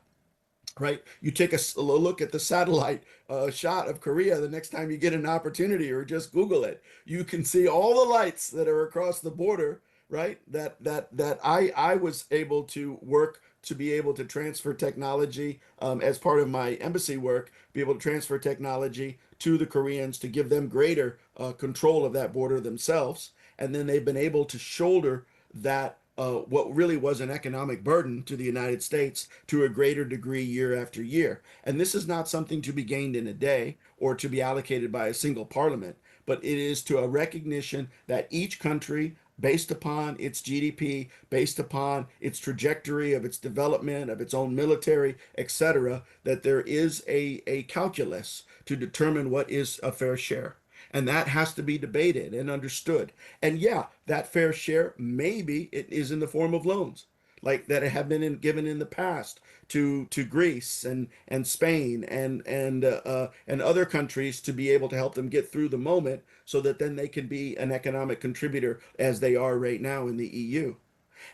right? You take a look at the satellite shot of Korea the next time you get an opportunity, or just Google it. You can see all the lights that are across the border, right? That I was able to work to be able to transfer technology as part of my embassy work, be able to transfer technology to the Koreans to give them greater control of that border themselves. And then they've been able to shoulder that what really was an economic burden to the United States to a greater degree year after year. And this is not something to be gained in a day or to be allocated by a single parliament, but it is to a recognition that each country, based upon its GDP, based upon its trajectory of its development, of its own military, etc., that there is a calculus to determine what is a fair share. And that has to be debated and understood. And yeah, that fair share, maybe it is in the form of loans, like that have been given in the past to Greece and Spain and other countries to be able to help them get through the moment, so that then they can be an economic contributor as they are right now in the EU.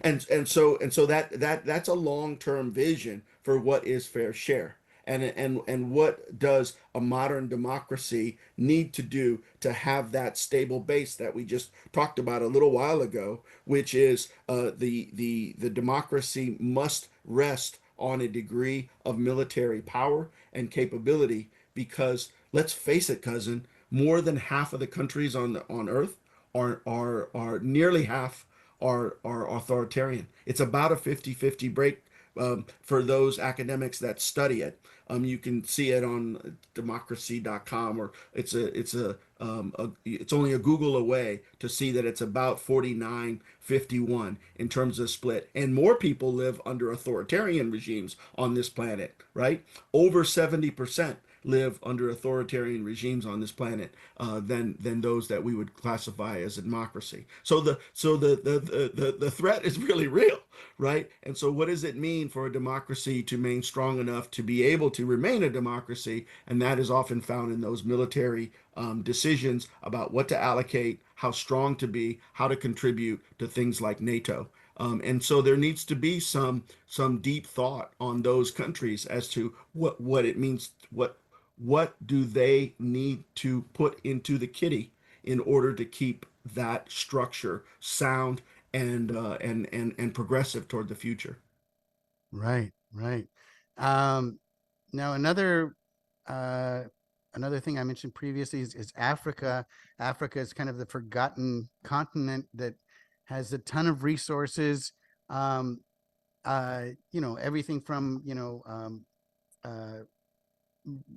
And so that's a long-term vision for what is fair share. And what does a modern democracy need to do to have that stable base that we just talked about a little while ago, which is the democracy must rest on a degree of military power and capability, because let's face it, cousin, more than half of the countries on Earth are nearly half are authoritarian. It's about a 50-50 break for those academics that study it. You can see it on democracy.com, or it's only a Google away to see that it's about 49-51 in terms of split. And more people live under authoritarian regimes on this planet, right? Over 70% live under authoritarian regimes on this planet than those that we would classify as a democracy. So the threat is really real, right? And so what does it mean for a democracy to remain strong enough to be able to remain a democracy? And that is often found in those military decisions about what to allocate, how strong to be, how to contribute to things like NATO. And so there needs to be some deep thought on those countries as to what it means, what do they need to put into the kitty in order to keep that structure sound and progressive toward the future. Right, right. Um, Now uh, another thing I mentioned previously is Africa. Africa is kind of the forgotten continent that has a ton of resources. Um, Everything from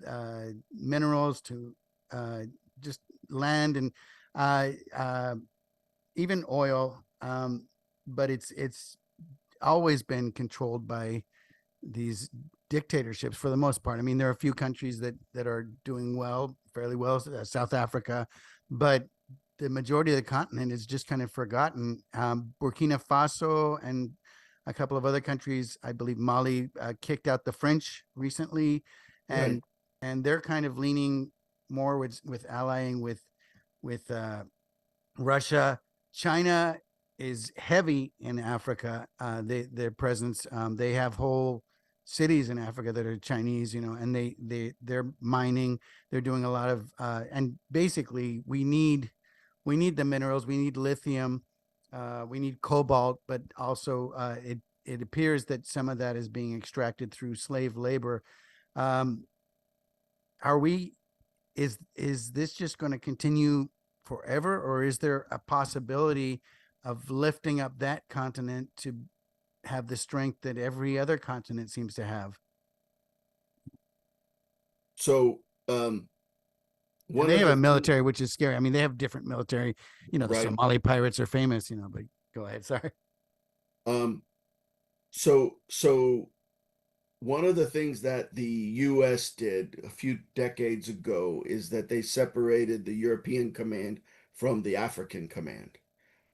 uh, minerals to uh, just land and uh, uh, even oil. But it's always been controlled by these dictatorships for the most part. I mean, there are a few countries that are doing well, fairly well, South Africa, but the majority of the continent is just kind of forgotten. Burkina Faso and a couple of other countries, I believe Mali, kicked out the French recently, Right. and they're kind of leaning more with allying with Russia. China is heavy in Africa. Their presence. They have whole cities in Africa that are Chinese, and they're mining. They're doing a lot of and basically we need the minerals. We need lithium. We need cobalt, but also it appears that some of that is being extracted through slave labor. Um, are we is this just going to continue forever, or is there a possibility of lifting up that continent to have the strength that every other continent seems to have? So And one they of have the a things, military, which is scary. I mean, they have different military. The right? Somali pirates are famous, but go ahead. Sorry. Um, so one of the things that the US did a few decades ago is that they separated the European command from the African command.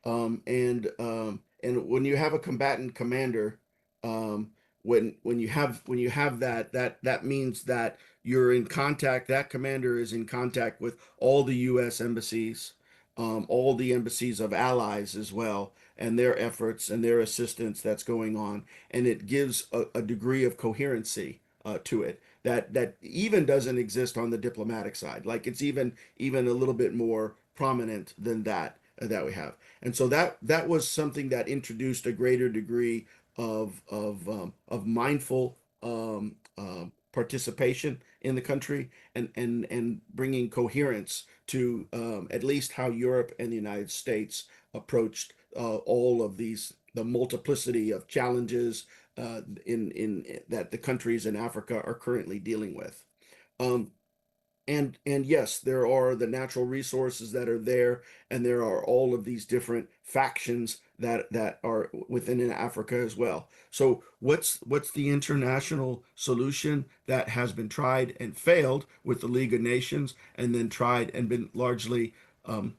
And when you have a combatant commander, um, when you have that means that you're in contact. That commander is in contact with all the U.S. embassies, all the embassies of allies as well, and their efforts and their assistance that's going on, and it gives a degree of coherency to it that even doesn't exist on the diplomatic side. Like it's even a little bit more prominent than that we have. And so that was something that introduced a greater degree of mindful participation in the country and bringing coherence to at least how Europe and the United States approached all of these the multiplicity of challenges in that the countries in Africa are currently dealing with. Um, and yes, there are the natural resources that are there, and there are all of these different factions that are within Africa as well. So what's the international solution that has been tried and failed with the League of Nations, and then tried and been largely um,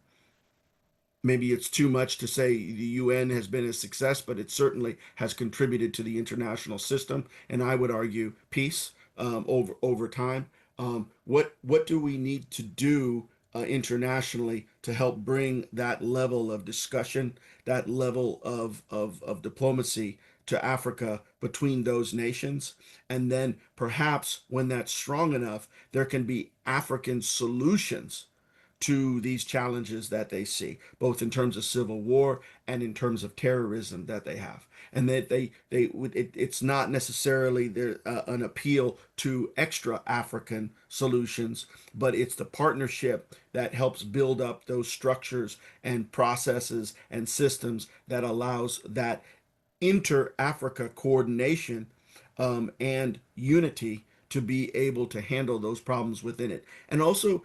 maybe it's too much to say the UN has been a success, but it certainly has contributed to the international system, and I would argue peace over time. What do we need to do internationally to help bring that level of discussion, that level of diplomacy to Africa between those nations? And then perhaps when that's strong enough, there can be African solutions to these challenges that they see, both in terms of civil war and in terms of terrorism that they have, and that it's not necessarily there an appeal to extra African solutions, but it's the partnership that helps build up those structures and processes and systems that allows that inter-Africa coordination and unity to be able to handle those problems within it. And also,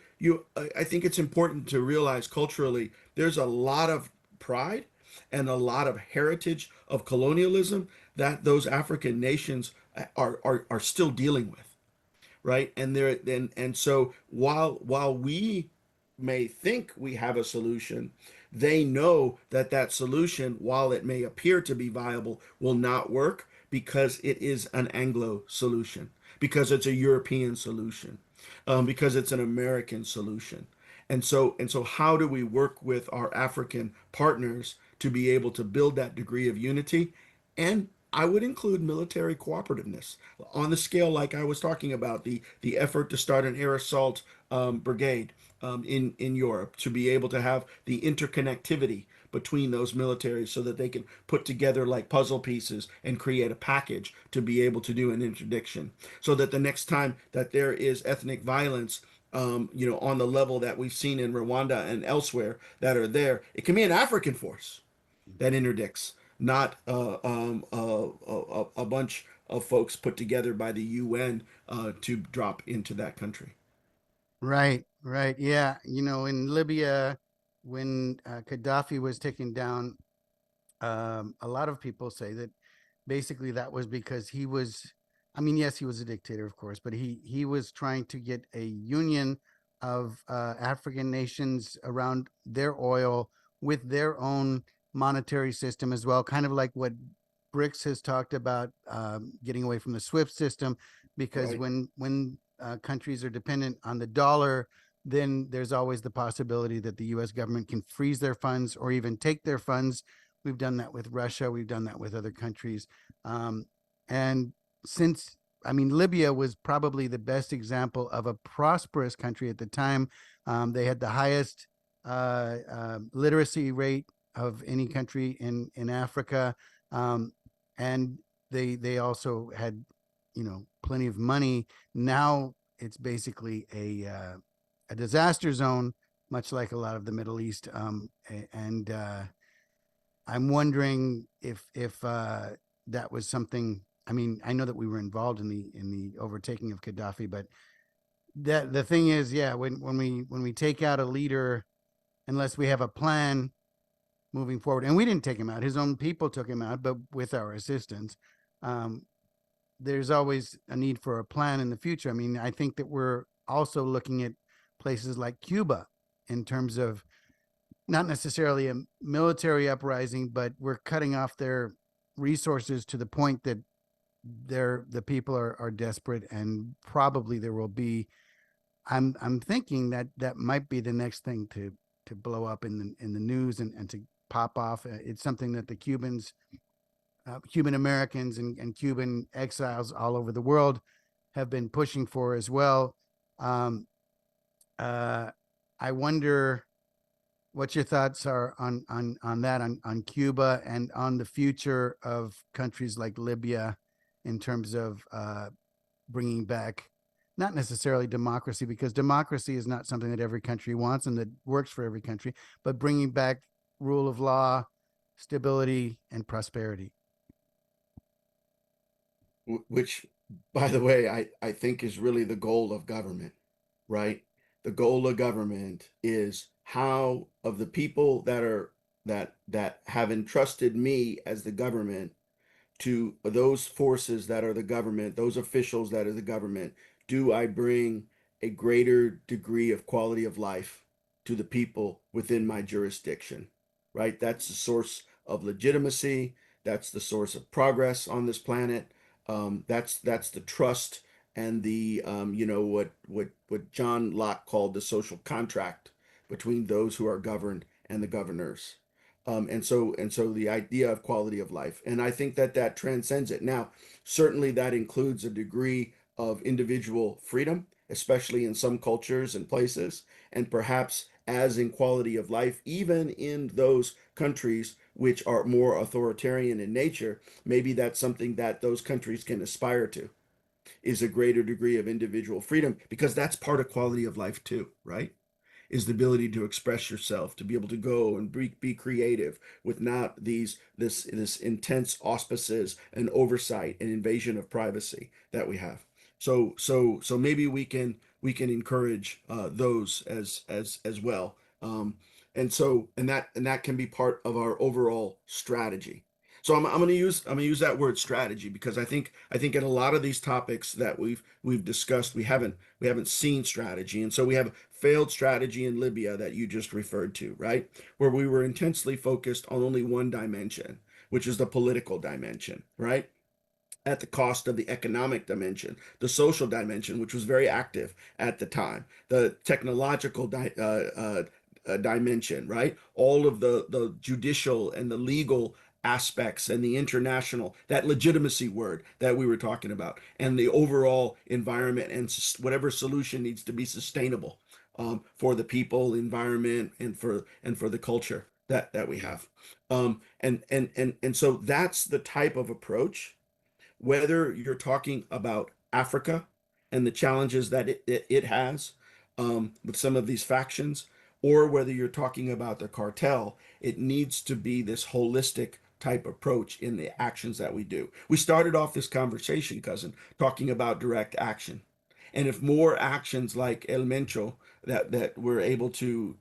I think it's important to realize culturally, there's a lot of pride and a lot of heritage of colonialism that those African nations are still dealing with, right? And so while we may think we have a solution, they know that that solution, while it may appear to be viable, will not work because it is an Anglo solution, because it's a European solution, because it's an American solution. And so how do we work with our African partners to be able to build that degree of unity? And I would include military cooperativeness on the scale like I was talking about, the effort to start an air assault brigade in Europe, to be able to have the interconnectivity between those militaries so that they can put together like puzzle pieces and create a package to be able to do an interdiction, so that the next time that there is ethnic violence, on the level that we've seen in Rwanda and elsewhere that are there, it can be an African force that interdicts, not a bunch of folks put together by the UN to drop into that country. Right, right. Yeah. In Libya, when Gaddafi was taken down, a lot of people say that basically that was because he was, I mean, yes, he was a dictator, of course, but he was trying to get a union of African nations around their oil with their own monetary system as well, kind of like what BRICS has talked about, getting away from the SWIFT system, because Right. when countries are dependent on the dollar, then there's always the possibility that the U.S. government can freeze their funds or even take their funds. We've done that with Russia. We've done that with other countries. Um, and since, I mean, Libya was probably the best example of a prosperous country at the time. They had the highest literacy rate of any country in Africa. Um, and they also had, plenty of money. Now it's basically a disaster zone, much like a lot of the Middle East. And I'm wondering if that was something. I mean, I know that we were involved in the overtaking of Gaddafi, but the thing is, yeah, when we take out a leader, unless we have a plan moving forward, and we didn't take him out, his own people took him out, but with our assistance. Um, there's always a need for a plan in the future. I mean, I think that we're also looking at places like Cuba in terms of not necessarily a military uprising, but we're cutting off their resources to the point that the people are desperate, and probably there will be. I'm thinking that that might be the next thing to blow up in the news and to pop off. It's something that the Cuban Americans and Cuban exiles all over the world have been pushing for as well. Um, uh, I wonder what your thoughts are on that, on Cuba and on the future of countries like Libya in terms of bringing back not necessarily democracy, because democracy is not something that every country wants and that works for every country, but bringing back rule of law, stability, and prosperity. Which, by the way, I think is really the goal of government, right? The goal of government is how of the people that have entrusted me as the government to those forces that are the government, those officials that are the government, do I bring a greater degree of quality of life to the people within my jurisdiction, right? That's the source of legitimacy. That's the source of progress on this planet. That's the trust and the what John Locke called the social contract between those who are governed and the governors. And so the idea of quality of life, and I think that that transcends it. Now, certainly that includes a degree of individual freedom, especially in some cultures and places, and perhaps as in quality of life, even in those countries which are more authoritarian in nature, maybe that's something that those countries can aspire to, is a greater degree of individual freedom, because that's part of quality of life too, right? Is the ability to express yourself, to be able to go and be creative with not this intense auspices and oversight and invasion of privacy that we have. So maybe we can encourage those as well. And that can be part of our overall strategy. So I'm gonna use that word strategy because I think in a lot of these topics that we've discussed, we haven't seen strategy. And so we have failed strategy in Libya that you just referred to, right? Where we were intensely focused on only one dimension, which is the political dimension, right? At the cost of the economic dimension, the social dimension, which was very active at the time, the technological dimension, right? All of the judicial and the legal aspects and the international, that legitimacy word that we were talking about, and the overall environment and whatever solution needs to be sustainable for the people, environment, and for the culture that we have. And so that's the type of approach, whether you're talking about Africa and the challenges that it has with some of these factions, or whether you're talking about the cartel, it needs to be this holistic type approach in the actions that we do. We started off this conversation, cousin, talking about direct action. And if more actions like El Mencho that we're able to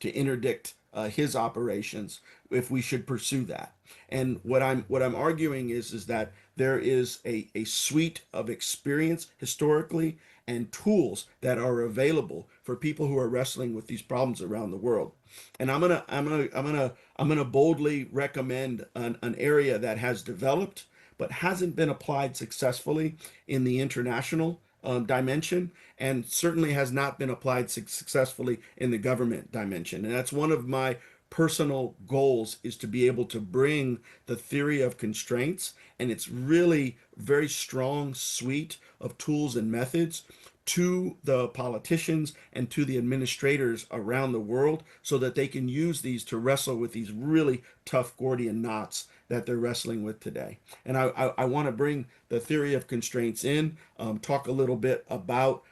interdict his operations, if we should pursue that. And what I'm arguing is that there is a suite of experience historically and tools that are available for people who are wrestling with these problems around the world. And I'm gonna boldly recommend an area that has developed but hasn't been applied successfully in the international dimension, and certainly has not been applied successfully in the government dimension. And that's one of my personal goals, is to be able to bring the theory of constraints and its really very strong suite of tools and methods to the politicians and to the administrators around the world, so that they can use these to wrestle with these really tough Gordian knots that they're wrestling with today. And I want to bring the theory of constraints in, talk a little bit about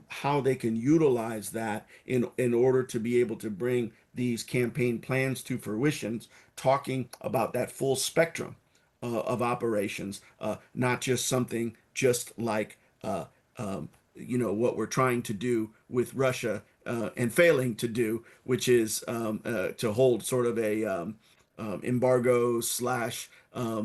how they can utilize that in order to be able to bring these campaign plans to fruition, talking about that full spectrum of operations, not just something just like what we're trying to do with Russia and failing to do, which is to hold sort of a embargo slash uh,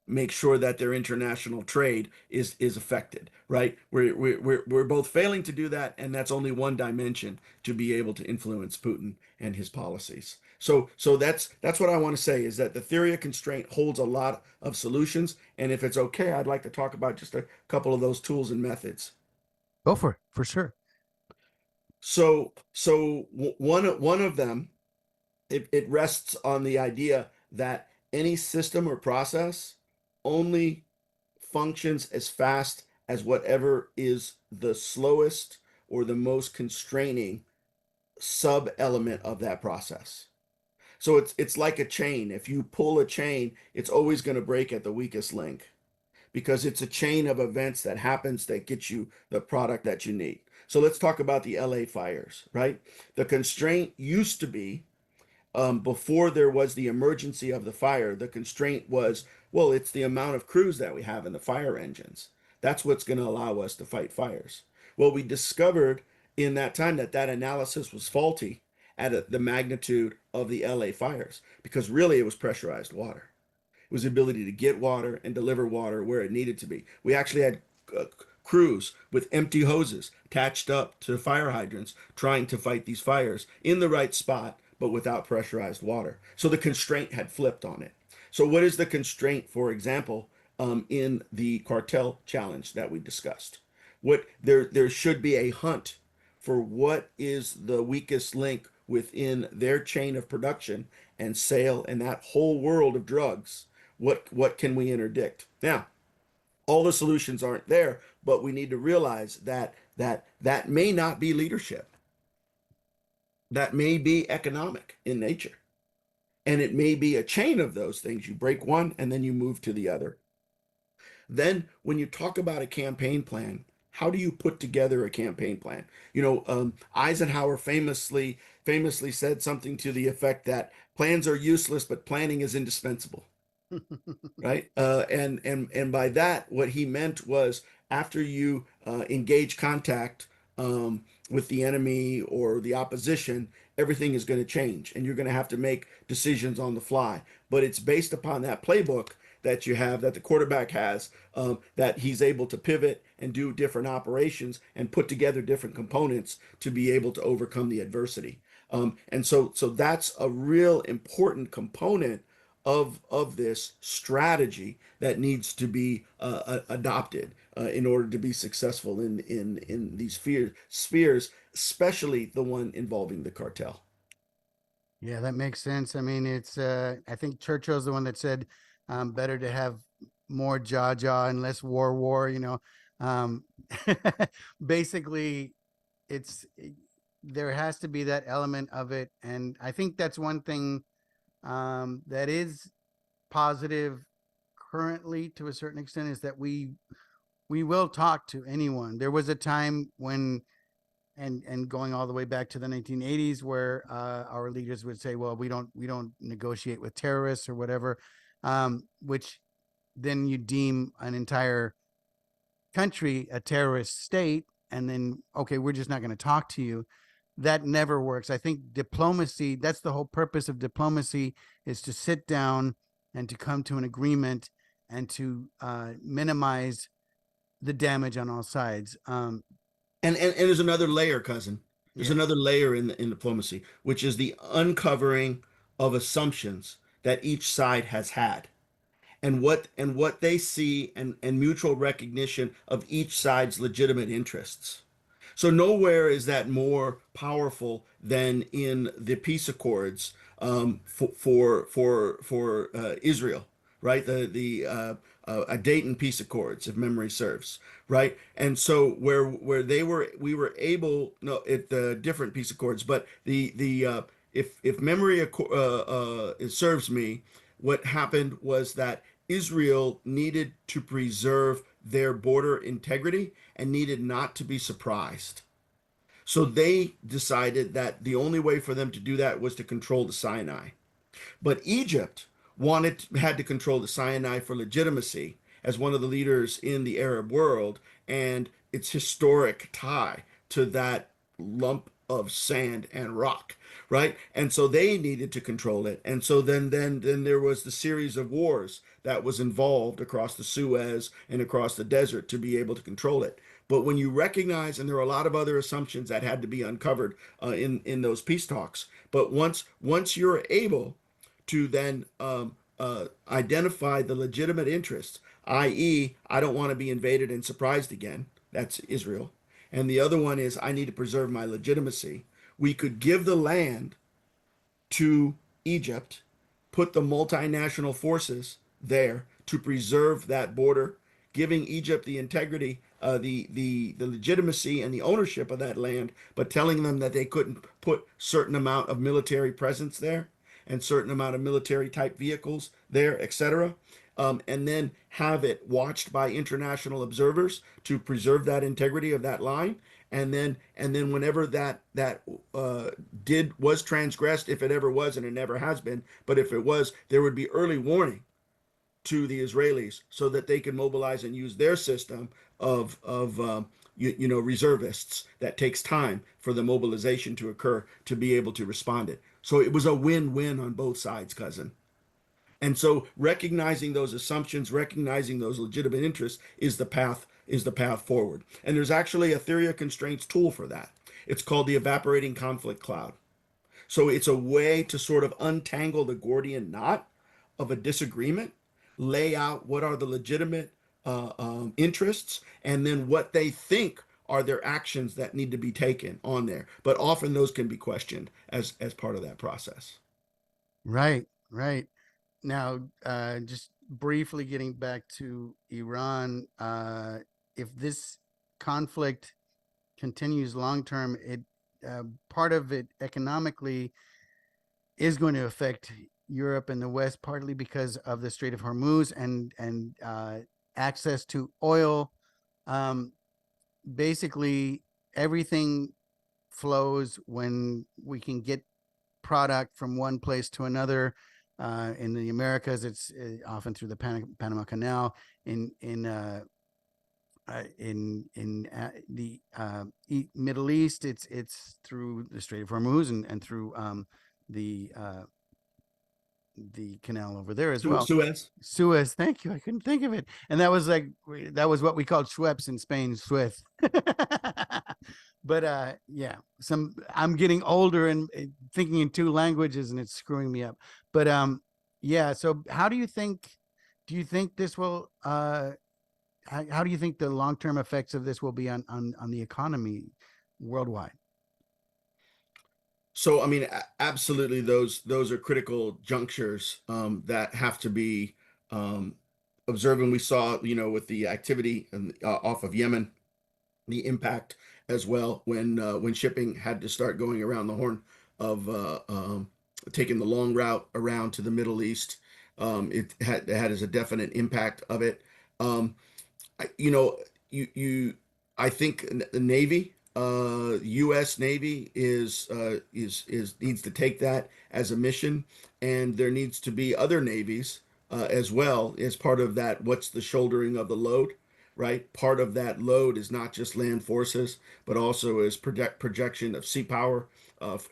make sure that their international trade is affected, right? We're both failing to do that, and that's only one dimension to be able to influence Putin and his policies. So that's what I want to say, is that the theory of constraint holds a lot of solutions, and if it's okay, I'd like to talk about just a couple of those tools and methods. Go for sure. So one of them, it rests on the idea that any system or process only functions as fast as whatever is the slowest or the most constraining sub element of that process. So it's like a chain. If you pull a chain, it's always going to break at the weakest link, because it's a chain of events that happens that gets you the product that you need. So let's talk about the LA fires, right? The constraint used to be, before there was the emergency of the fire, the constraint was, well, it's the amount of crews that we have in the fire engines. That's what's going to allow us to fight fires. Well, we discovered in that time that that analysis was faulty at the magnitude of the LA fires, because really it was pressurized water. It was the ability to get water and deliver water where it needed to be. We actually had crews with empty hoses attached up to fire hydrants trying to fight these fires in the right spot, but without pressurized water. So the constraint had flipped on it. So what is the constraint, for example, in the cartel challenge that we discussed? What there should be a hunt for what is the weakest link within their chain of production and sale and that whole world of drugs. What can we interdict? Now, all the solutions aren't there, but we need to realize that may not be leadership. That may be economic in nature. And it may be a chain of those things. You break one and then you move to the other. Then, when you talk about a campaign plan, how do you put together a campaign plan? Eisenhower famously said something to the effect that plans are useless, but planning is indispensable, right? And by that, what he meant was, after you engage contact, with the enemy or the opposition, everything is going to change and you're going to have to make decisions on the fly. But it's based upon that playbook that you have, that the quarterback has, that he's able to pivot and do different operations and put together different components to be able to overcome the adversity. And so that's a real important component of this strategy that needs to be adopted in order to be successful in these spheres, especially the one involving the cartel. Yeah, that makes sense. I mean, it's I think Churchill's the one that said better to have more jaw and less war, you know. Um basically it's there has to be that element of it, and I think that's one thing that is positive currently to a certain extent, is that we will talk to anyone. There was a time when, and going all the way back to the 1980s, where our leaders would say, well, we don't negotiate with terrorists or whatever, which then you deem an entire country a terrorist state, and then okay, we're just not going to talk to you. That never works. I think diplomacy, that's the whole purpose of diplomacy, is to sit down and to come to an agreement and to minimize the damage on all sides. And there's another layer, cousin. There's Yeah. another layer in diplomacy, which is the uncovering of assumptions that each side has had, and what they see, and mutual recognition of each side's legitimate interests. So nowhere is that more powerful than in the peace accords, for Israel, right? The Dayton peace accords, if memory serves, right? And so where we were able, no, at the different peace accords, but the if memory it serves me, what happened was that Israel needed to preserve their border integrity and needed not to be surprised. So they decided that the only way for them to do that was to control the Sinai. But Egypt had to control the Sinai for legitimacy as one of the leaders in the Arab world and its historic tie to that lump of sand and rock, right? And so they needed to control it. And so then there was the series of wars that was involved across the Suez and across the desert to be able to control it. But when you recognize, and there are a lot of other assumptions that had to be uncovered in those peace talks, but once you're able to then identify the legitimate interests, i.e., I don't want to be invaded and surprised again. That's Israel. And the other one is I need to preserve my legitimacy. We could give the land to Egypt, put the multinational forces there to preserve that border, giving Egypt the integrity, the legitimacy and the ownership of that land, but telling them that they couldn't put certain amount of military presence there and certain amount of military type vehicles there, etc. And then have it watched by international observers to preserve that integrity of that line. And then whenever that did was transgressed, if it ever was, and it never has been, but if it was, there would be early warning to the Israelis so that they can mobilize and use their system of reservists that takes time for the mobilization to occur to be able to respond it. So it was a win-win on both sides, cousin. And so recognizing those assumptions, recognizing those legitimate interests is the path forward. And there's actually a theory of constraints tool for that. It's called the evaporating conflict cloud. So it's a way to sort of untangle the Gordian knot of a disagreement, lay out what are the legitimate interests, and then what they think are their actions that need to be taken on there. But often those can be questioned as part of that process. Right, right. Now, just briefly getting back to Iran, if this conflict continues long term, it part of it economically is going to affect Europe and the West, partly because of the Strait of Hormuz and access to oil. Um, basically, everything flows when we can get product from one place to another. In the Americas, it's often through the Panama Canal. In in the Middle East, it's through the Strait of Hormuz and through the canal over there as well. Suez. Suez, thank you. I couldn't think of it. And that was like that was what we called Schweppes in Spain, Suez. But yeah, some I'm getting older and thinking in two languages and it's screwing me up. But yeah, so how do you think this will how do you think the long-term effects of this will be on the economy worldwide? So, I mean, absolutely, those are critical junctures that have to be um, observed. And we saw, with the activity off of Yemen, the impact as well when shipping had to start going around the Horn of taking the long route around to the Middle East. It had as a definite impact of it. Um, I, you know, you I think the Navy, U.S. Navy is needs to take that as a mission, and there needs to be other navies as well as part of that. What's the shouldering of the load, right? Part of that load is not just land forces, but also is projection of sea power,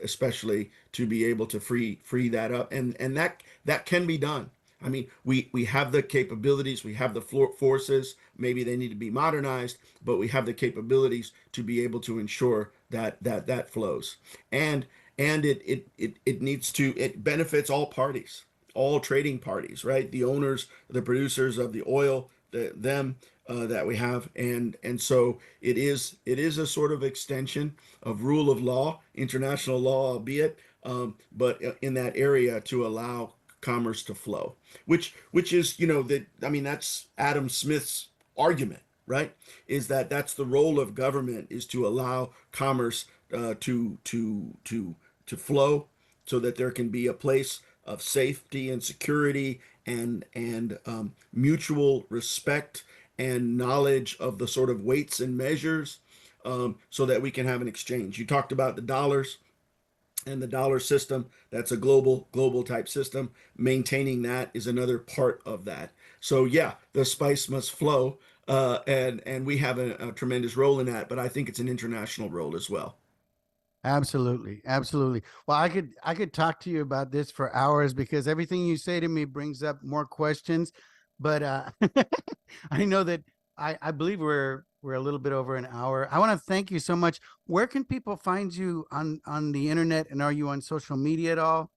especially to be able to free that up, and that can be done. I mean, we have the capabilities, we have the forces. Maybe they need to be modernized, but we have the capabilities to be able to ensure that flows. And it needs to it benefits all parties, all trading parties, right? The owners, the producers of the oil, them that we have, and so it is a sort of extension of rule of law, international law, albeit, but in that area to allow commerce to flow, which is that I mean that's Adam Smith's argument, right? Is that that's the role of government is to allow commerce to flow, so that there can be a place of safety and security and mutual respect and knowledge of the sort of weights and measures, so that we can have an exchange. You talked about the dollars and the dollar system. That's a global type system. Maintaining that is another part of that. So yeah, the spice must flow, and we have a tremendous role in that, but I think it's an international role as well. Absolutely, absolutely. Well, I could talk to you about this for hours because everything you say to me brings up more questions. But I know that I believe we're a little bit over an hour. I want to thank you so much. Where can people find you on the internet, and are you on social media at all?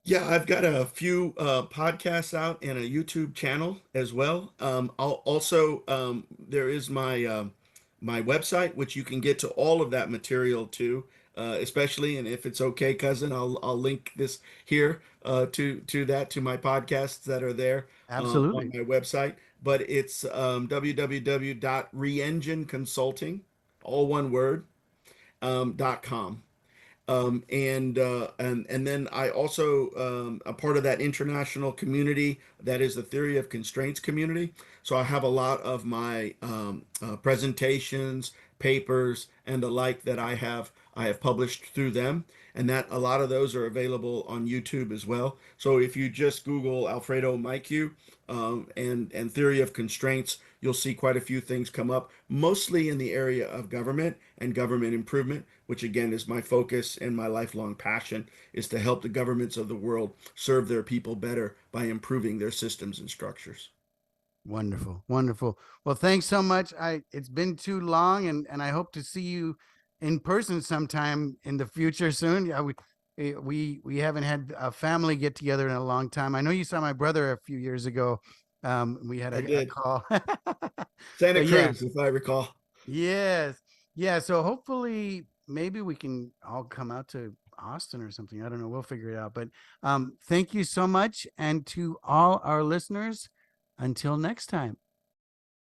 Yeah, I've got a few podcasts out and a YouTube channel as well. I'll also there is my website, which you can get to all of that material too. Especially, and if it's okay, cousin, I'll link this here to my podcasts that are there on Absolutely. my website. But it's www.reengineconsulting, all one word, .com. And then I also a part of that international community that is the theory of constraints community. So I have a lot of my presentations, papers, and the like that I have published through them, and that a lot of those are available on YouTube as well. So if you just Google Alfredo Mycue and theory of constraints, you'll see quite a few things come up, mostly in the area of government and government improvement, which again is my focus and my lifelong passion, is to help the governments of the world serve their people better by improving their systems and structures. Wonderful, wonderful. Well, thanks so much. I It's been too long, and I hope to see you in person sometime in the future soon. Yeah, we haven't had a family get together in a long time. I know you saw my brother a few years ago. We had I a did. call, Santa but yeah, Cruz, if I recall. yes, yeah. So hopefully, maybe we can all come out to Austin or something. I don't know. We'll figure it out. But thank you so much, and to all our listeners, until next time.